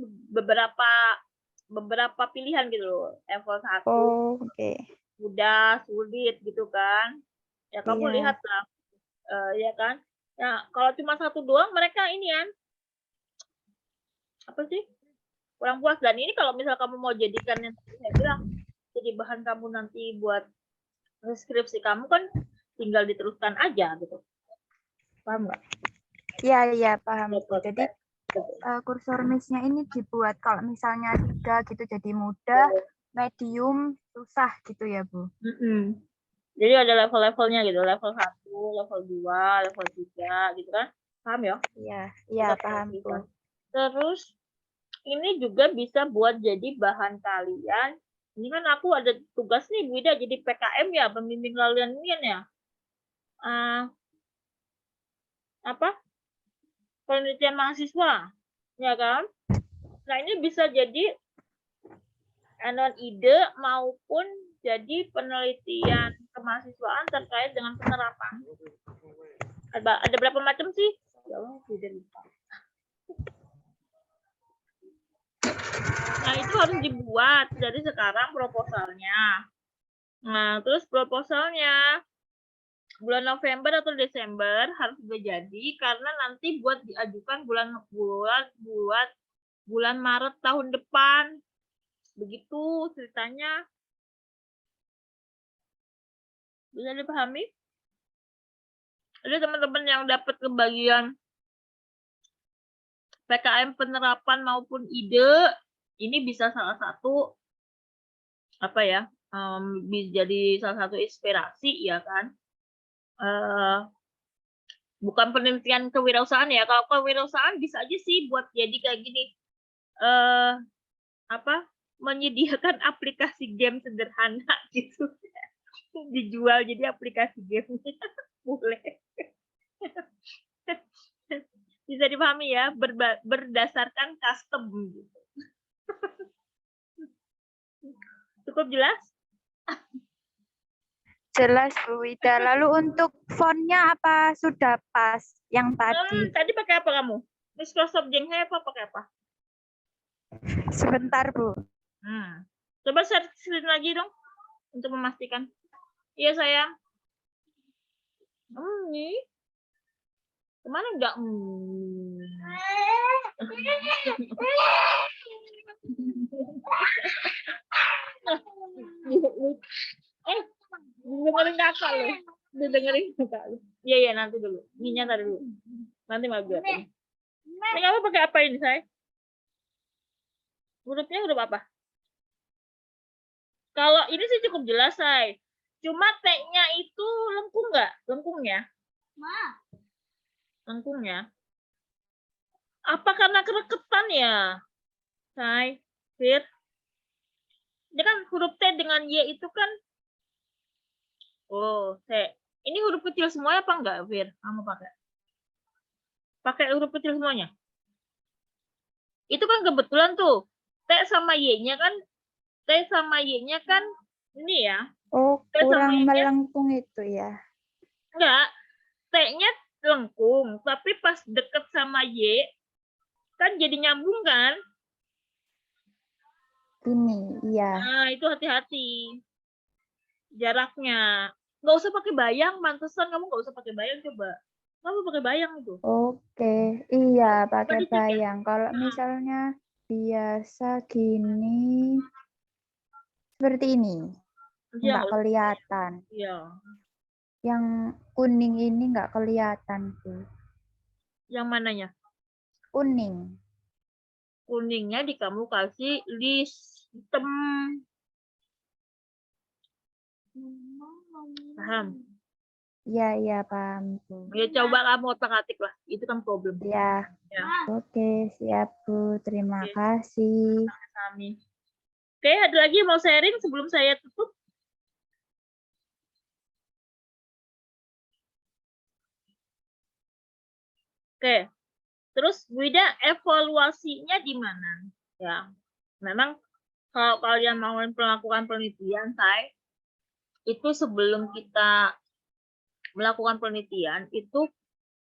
beberapa pilihan gitu loh. Level 1, Oke. mudah, sulit gitu kan. Ya kamu Iya. lihat lah, ya kan. Nah, kalau cuma satu doang mereka ini kan apa sih? Kurang puas. Dan ini kalau misal kamu mau jadikan yang tadi saya bilang jadi bahan kamu nanti buat skripsi kamu kan tinggal diteruskan aja gitu. Paham nggak? Iya paham. Jadi kursor miss-nya ini dibuat kalau misalnya 3 gitu jadi mudah, medium, susah gitu ya Bu. Jadi ada level-levelnya gitu, level 1, level 2, level 3 gitu kan. Paham ya? Iya paham Bu. Terus ini juga bisa buat jadi bahan kalian. Ini kan aku ada tugas nih Bu Ida jadi PKM ya, pembimbing kalian ya. Apa? Penelitian mahasiswa, ya kan? Nah, ini bisa jadi ide maupun jadi penelitian kemahasiswaan terkait dengan penerapan. Ada berapa macam sih? Ya Allah, tidak lupa. Nah, itu harus dibuat dari sekarang proposalnya. Nah, terus proposalnya bulan November atau Desember harus sudah jadi karena nanti buat diajukan bulan Maret tahun depan. Begitu ceritanya. Bisa dipahami? Ada teman-teman yang dapat kebagian PKM penerapan maupun ide, ini bisa salah satu apa ya? Bisa jadi salah satu inspirasi ya kan? Bukan penelitian kewirausahaan ya. Kalau kewirausahaan bisa aja sih buat jadi kayak gini. Menyediakan aplikasi game sederhana gitu. Dijual jadi aplikasi game. Boleh. Bisa dipahami ya, berdasarkan custom gitu. Cukup jelas? Jelas Bu Ida. Lalu untuk fontnya apa sudah pas yang tadi? Tadi pakai apa kamu? Microsoft Jenghai apa pakai apa? Sebentar Bu. Coba share screen lagi dong untuk memastikan. Iya sayang. Ini kemana enggak? Dengerin kakak lu. Dengerin kakak lu. Iya nanti dulu. Minyak tadi dulu. Nanti mau buat. Ini kamu pakai apa ini say? Hurufnya huruf apa? Kalau ini sih cukup jelas say. Cuma T-nya itu lengkung nggak? Lengkungnya? Lengkungnya. Apa karena kereketan ya? Say, Fir. Ini kan huruf T dengan Y itu kan. Oh, T. Ini huruf kecil semuanya apa enggak, Fir? Kamu pakai? Pakai huruf kecil semuanya? Itu kan kebetulan tuh. T sama Y-nya kan. T sama Y-nya kan ini ya. Oh, kurang melengkung itu ya. Enggak. T-nya lengkung. Tapi pas deket sama Y. Kan jadi nyambung kan? Ini, iya. Nah, itu hati-hati. Jaraknya. Nggak usah pakai bayang, mantesan kamu nggak usah pakai bayang coba. Kamu pakai bayang itu. Oke, iya pakai dicek ya. bayang. Kalau misalnya biasa gini, seperti ini, Iya, nggak kelihatan. Iya. Yang kuning ini nggak kelihatan tuh. Yang mananya? Kuning. Kuningnya di kamu kasih list hitam. Paham? Iya, iya paham tuh. Ya coba kamu otak-atik lah. Itu kan problem. Ya, Ya. oke siap Bu. Terima Oke. kasih. Kami. Oke, ada lagi yang mau sharing sebelum saya tutup? Oke. Terus Bu Ida, evaluasinya di mana? Ya. Memang kalau kalian mau melakukan penelitian, itu sebelum kita melakukan penelitian, itu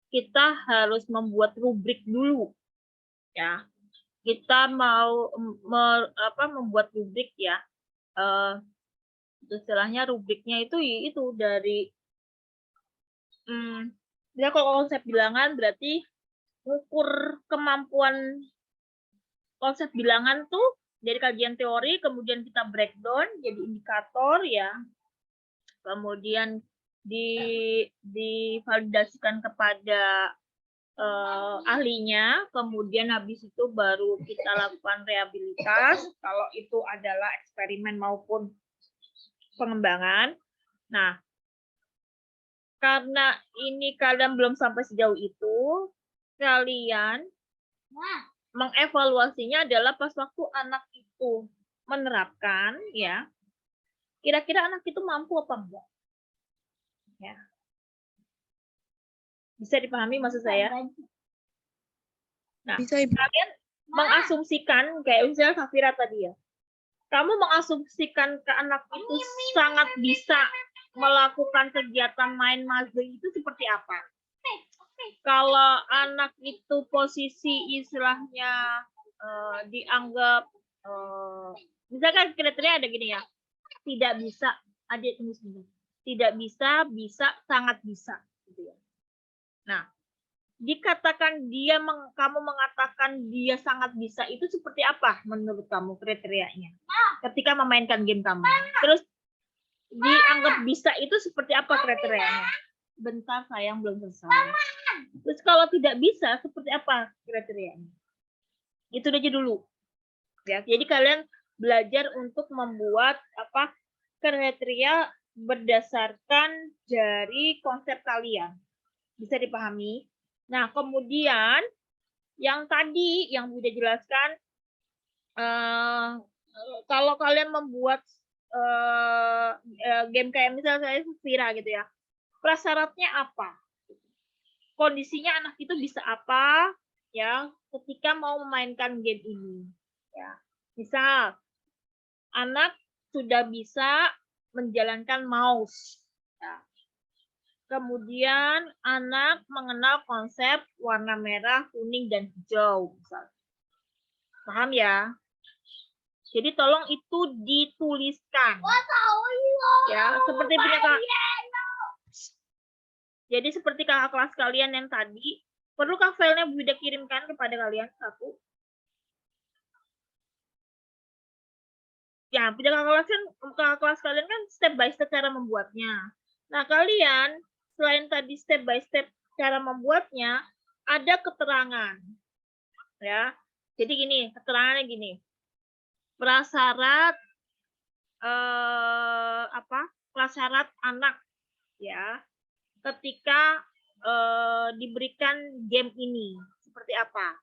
kita harus membuat rubrik dulu. Ya. Kita mau membuat rubrik ya. Istilahnya rubriknya itu dari ya kalau konsep bilangan berarti ukur kemampuan konsep bilangan tuh dari kajian teori, kemudian kita breakdown jadi indikator ya, kemudian divalidasikan kepada ahlinya, kemudian habis itu baru kita lakukan rehabilitas kalau itu adalah eksperimen maupun pengembangan. Nah, karena ini kalian belum sampai sejauh itu, kalian mengevaluasinya adalah pas waktu anak itu menerapkan, ya, kira-kira anak itu mampu apa enggak? Ya. Bisa dipahami maksud saya? Nah, Bisa, Ibu. kalian mengasumsikan, kayak misalnya Safira tadi ya, kamu mengasumsikan ke anak itu sangat bisa melakukan kegiatan main puzzle itu seperti apa? Kalau anak itu posisi istilahnya dianggap misalkan kriteria ada gini ya, tidak bisa, adik tunggu sebentar, tidak bisa, bisa, sangat bisa, gitu ya. Nah, dikatakan kamu mengatakan dia sangat bisa itu seperti apa menurut kamu kriterianya? Ketika memainkan game kamu, terus dianggap bisa itu seperti apa kriterianya? Bentar sayang belum selesai. Terus kalau tidak bisa seperti apa kriterianya? Itu aja dulu. Ya, jadi kalian belajar untuk membuat kriteria berdasarkan dari konsep kalian. Bisa dipahami? Nah, kemudian yang tadi yang Bunda jelaskan, kalau kalian membuat game kayak misalnya saya Vira gitu ya, prasyaratnya apa? Kondisinya anak itu bisa apa ya ketika mau memainkan game ini? Ya, misal anak sudah bisa menjalankan mouse. Ya. Kemudian anak mengenal konsep warna merah, kuning, dan hijau. Misalnya. Paham ya? Jadi tolong itu dituliskan. Ya, seperti punya Jadi seperti kakak kelas kalian yang tadi, perlukah filenya Bu Ida kirimkan kepada kalian satu? Ya, punya kakak kelas kalian kan step by step cara membuatnya. Nah, kalian selain tadi step by step cara membuatnya, ada keterangan. Ya. Jadi gini, keterangannya gini. Prasyarat prasyarat anak ya ketika diberikan game ini seperti apa.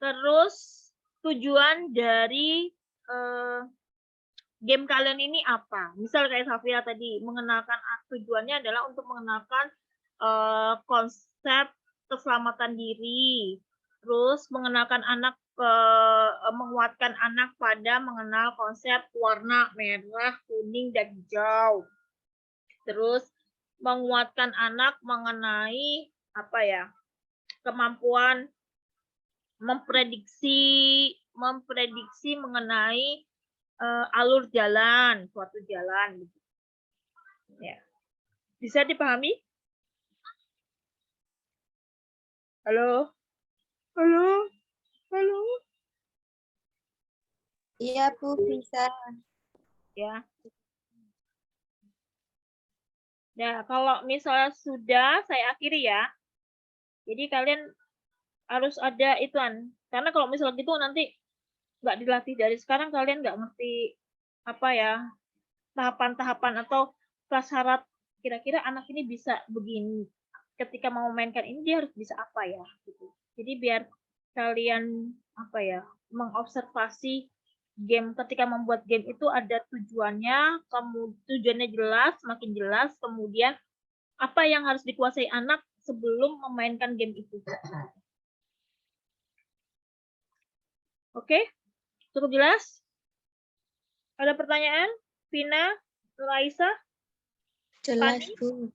Terus tujuan dari game kalian ini apa? Misal kayak Safira tadi mengenalkan tujuannya adalah untuk mengenalkan konsep keselamatan diri. Terus mengenalkan anak menguatkan anak pada mengenal konsep warna merah, kuning, dan hijau. Terus menguatkan anak mengenai kemampuan memprediksi mengenai alur jalan, suatu jalan. Ya. Bisa dipahami? Halo? Halo? Halo? Iya, Bu, bisa. Ya. Nah, kalau misalnya sudah, saya akhiri ya. Jadi kalian harus ada ituan. Karena kalau misalnya gitu nanti nggak dilatih dari sekarang, kalian nggak ngerti apa ya, tahapan-tahapan atau prasyarat kira-kira anak ini bisa begini. Ketika mau memainkan ini dia harus bisa apa ya gitu. Jadi biar kalian apa ya, mengobservasi game ketika membuat game itu ada tujuannya, tujuannya jelas, semakin jelas, kemudian apa yang harus dikuasai anak sebelum memainkan game itu. Oke? Cukup jelas? Ada pertanyaan? Vina, Raisa? Jelas, Fani? Bu.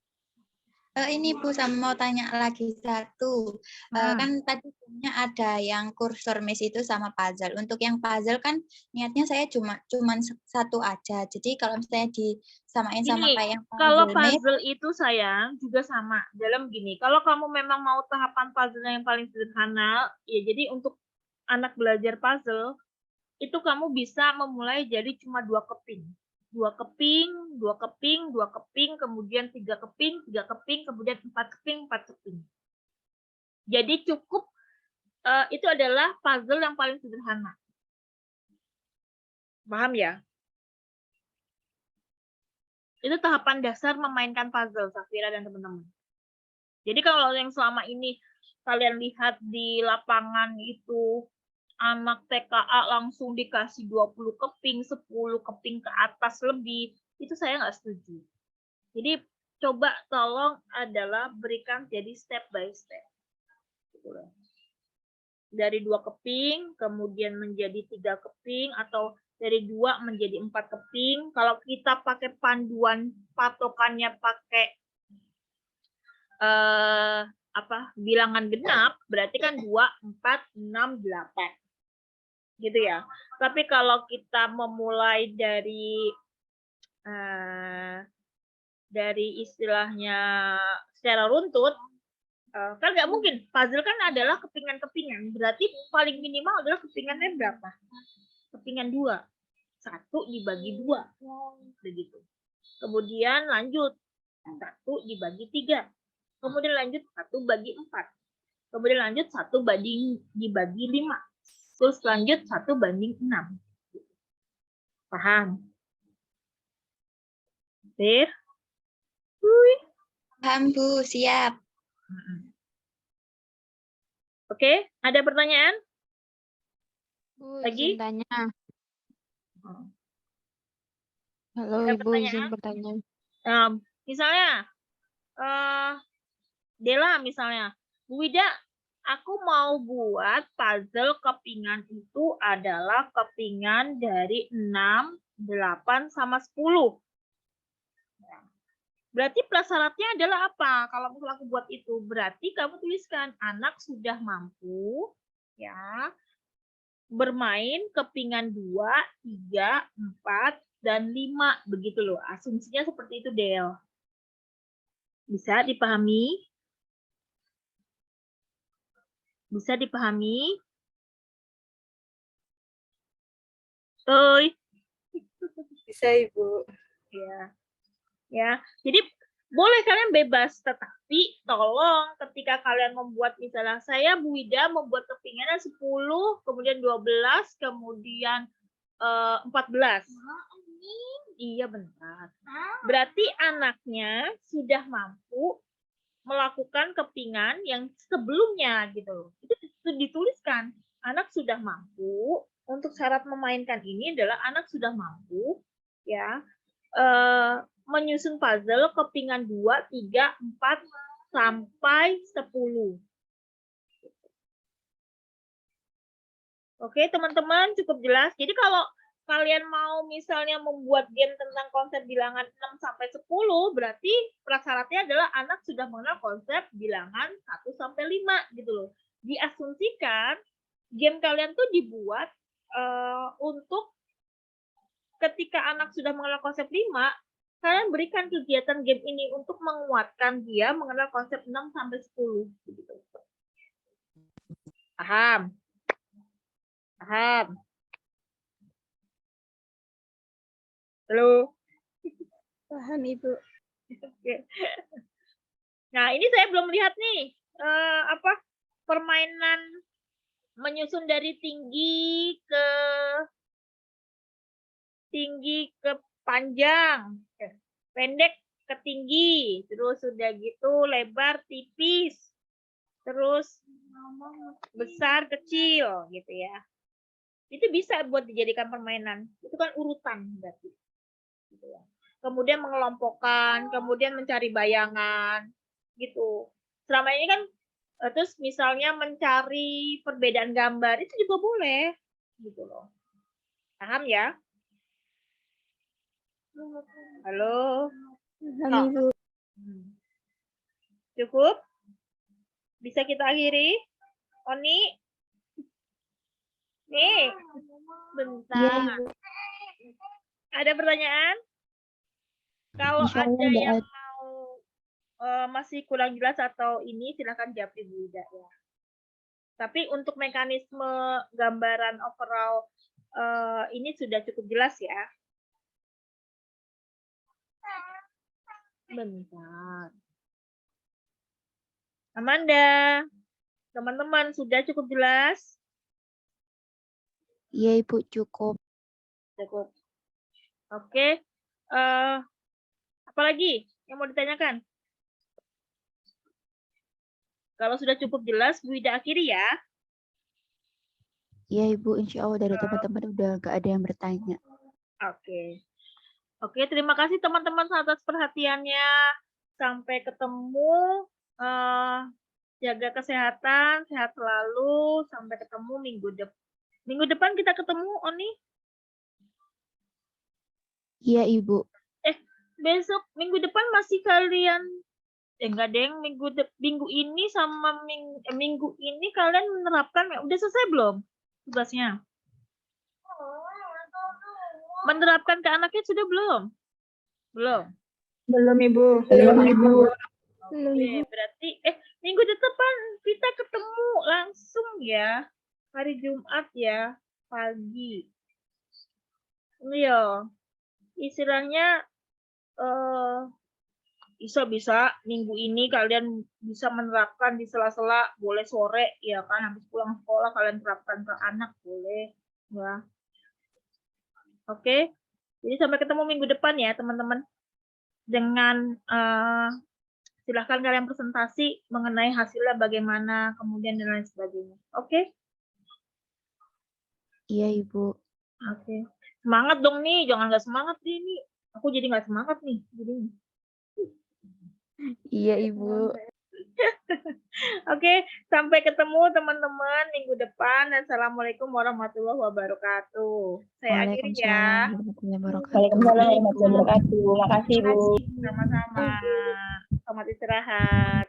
Ini Bu, sama mau tanya lagi satu. Kan tadi punya ada yang kursor mes itu sama puzzle. Untuk yang puzzle kan niatnya saya cuman satu aja. Jadi kalau misalnya disamain sama Gini, kayak yang kalau puzzle mes, puzzle itu sayang juga sama. Dalam gini, kalau kamu memang mau tahapan puzzle yang paling sederhana, ya jadi untuk anak belajar puzzle, itu kamu bisa memulai jadi cuma 2 keping. 2 keping, 2 keping, 2 keping, kemudian 3 keping, 3 keping, kemudian 4 keping, 4 keping. Jadi cukup itu adalah puzzle yang paling sederhana. Paham ya? Itu tahapan dasar memainkan puzzle, Safira dan teman-teman. Jadi kalau yang selama ini kalian lihat di lapangan itu anak TKA langsung dikasih 20 keping, 10 keping ke atas lebih, itu saya nggak setuju. Jadi coba tolong adalah berikan jadi step by step. Dari 2 keping, kemudian menjadi 3 keping, atau dari 2 menjadi 4 keping. Kalau kita pakai panduan patokannya pakai bilangan genap, berarti kan 2, 4, 6, 8. Gitu ya. Tapi kalau kita memulai dari istilahnya secara runtut, kan nggak mungkin. Puzzle kan adalah kepingan-kepingan. Berarti paling minimal adalah kepingannya berapa? Kepingan 2. 1 dibagi 2. Begitu. Kemudian lanjut. 1 dibagi 3. Kemudian lanjut 1 bagi 4. Kemudian lanjut 1 dibagi 5. Terus lanjut 1 banding 6. Paham? Clear? paham Bu, siap. Oke, ada pertanyaan? Bu, Lagi? izin tanya. Halo, Ada Ibu, izin bertanya. Misalnya, Dela misalnya, Bu Wida, aku mau buat puzzle kepingan itu adalah kepingan dari 6, 8, sama 10. Berarti prasyaratnya adalah apa? Kalau misalnya aku buat itu, berarti kamu tuliskan anak sudah mampu ya bermain kepingan 2, 3, 4, dan 5. Begitu loh. Asumsinya seperti itu, Del. Bisa dipahami? Bisa dipahami? Oi. Bisa, Ibu. Ya. Ya. Jadi boleh kalian bebas, tetapi tolong ketika kalian membuat misalnya saya Bu Wida membuat kepingannya 10, kemudian 12, kemudian 14. Iya benar. Berarti anaknya sudah mampu melakukan kepingan yang sebelumnya gitu loh. Itu dituliskan. Anak sudah mampu, untuk syarat memainkan ini adalah anak sudah mampu ya menyusun puzzle kepingan 2, 3, 4 sampai 10. Oke, teman-teman, cukup jelas. Jadi kalau kalian mau misalnya membuat game tentang konsep bilangan 6 sampai 10, berarti prasyaratnya adalah anak sudah mengenal konsep bilangan 1 sampai 5 gitu loh. Diasumsikan game kalian tuh dibuat untuk ketika anak sudah mengenal konsep 5, kalian berikan kegiatan game ini untuk menguatkan dia mengenal konsep 6 sampai 10 gitu. Paham? Paham? Halo? Paham, Ibu. Oke. Nah, ini saya belum lihat nih permainan menyusun dari tinggi ke panjang, pendek ke tinggi, terus sudah gitu lebar tipis, terus besar kecil gitu ya. Itu bisa buat dijadikan permainan. Itu kan urutan berarti. Gitu ya. Kemudian mengelompokkan, kemudian mencari bayangan gitu. Selama ini kan terus misalnya mencari perbedaan gambar itu juga boleh gitu loh. Paham ya? Halo? Paham, Ibu. Cukup? Bisa kita akhiri? Oni? Nih, bentar. Iya, Ibu. Ada pertanyaan? Kalau Insya Allah ada nggak yang ada. mau masih kurang jelas atau ini, silakan jawab di Buida ya. Tapi untuk mekanisme gambaran overall ini sudah cukup jelas ya. Bentar. Amanda, teman-teman sudah cukup jelas? Iya, Ibu, cukup. Cukup. Oke. Apa lagi yang mau ditanyakan? Kalau sudah cukup jelas, Bu Ida akhiri ya. Iya, Ibu, insya Allah dari teman-teman udah nggak ada yang bertanya. Oke. Oke, terima kasih teman-teman atas perhatiannya. Sampai ketemu. Jaga kesehatan, sehat selalu. Sampai ketemu minggu depan kita ketemu, Oni. Iya, Ibu. Besok minggu depan masih kalian enggak deng, minggu ini sama minggu ini kalian menerapkan udah selesai belum tugasnya? Menerapkan ke anaknya sudah belum? Belum. Belum, Ibu. Belum, Ibu. Oke, berarti minggu depan kita ketemu langsung ya. Hari Jumat ya, pagi. Iya. Istilahnya bisa minggu ini kalian bisa menerapkan di sela-sela, boleh sore ya kan, habis pulang sekolah kalian terapkan ke anak boleh ya. Oke, jadi sampai ketemu minggu depan ya teman-teman, dengan silahkan kalian presentasi mengenai hasilnya bagaimana kemudian dan lain sebagainya. Oke. Iya, Ibu. Oke, semangat dong nih, jangan nggak semangat nih, aku jadi nggak semangat nih jadinya. Iya, Ibu. Oke, sampai ketemu teman-teman minggu depan. Assalamualaikum warahmatullahi wabarakatuh. Saya akhiri ya. Waalaikumsalam warahmatullahi wabarakatuh. Waalaikumsalam warahmatullahi wabarakatuh. Makasih, Bu. Sama-sama. Selamat istirahat.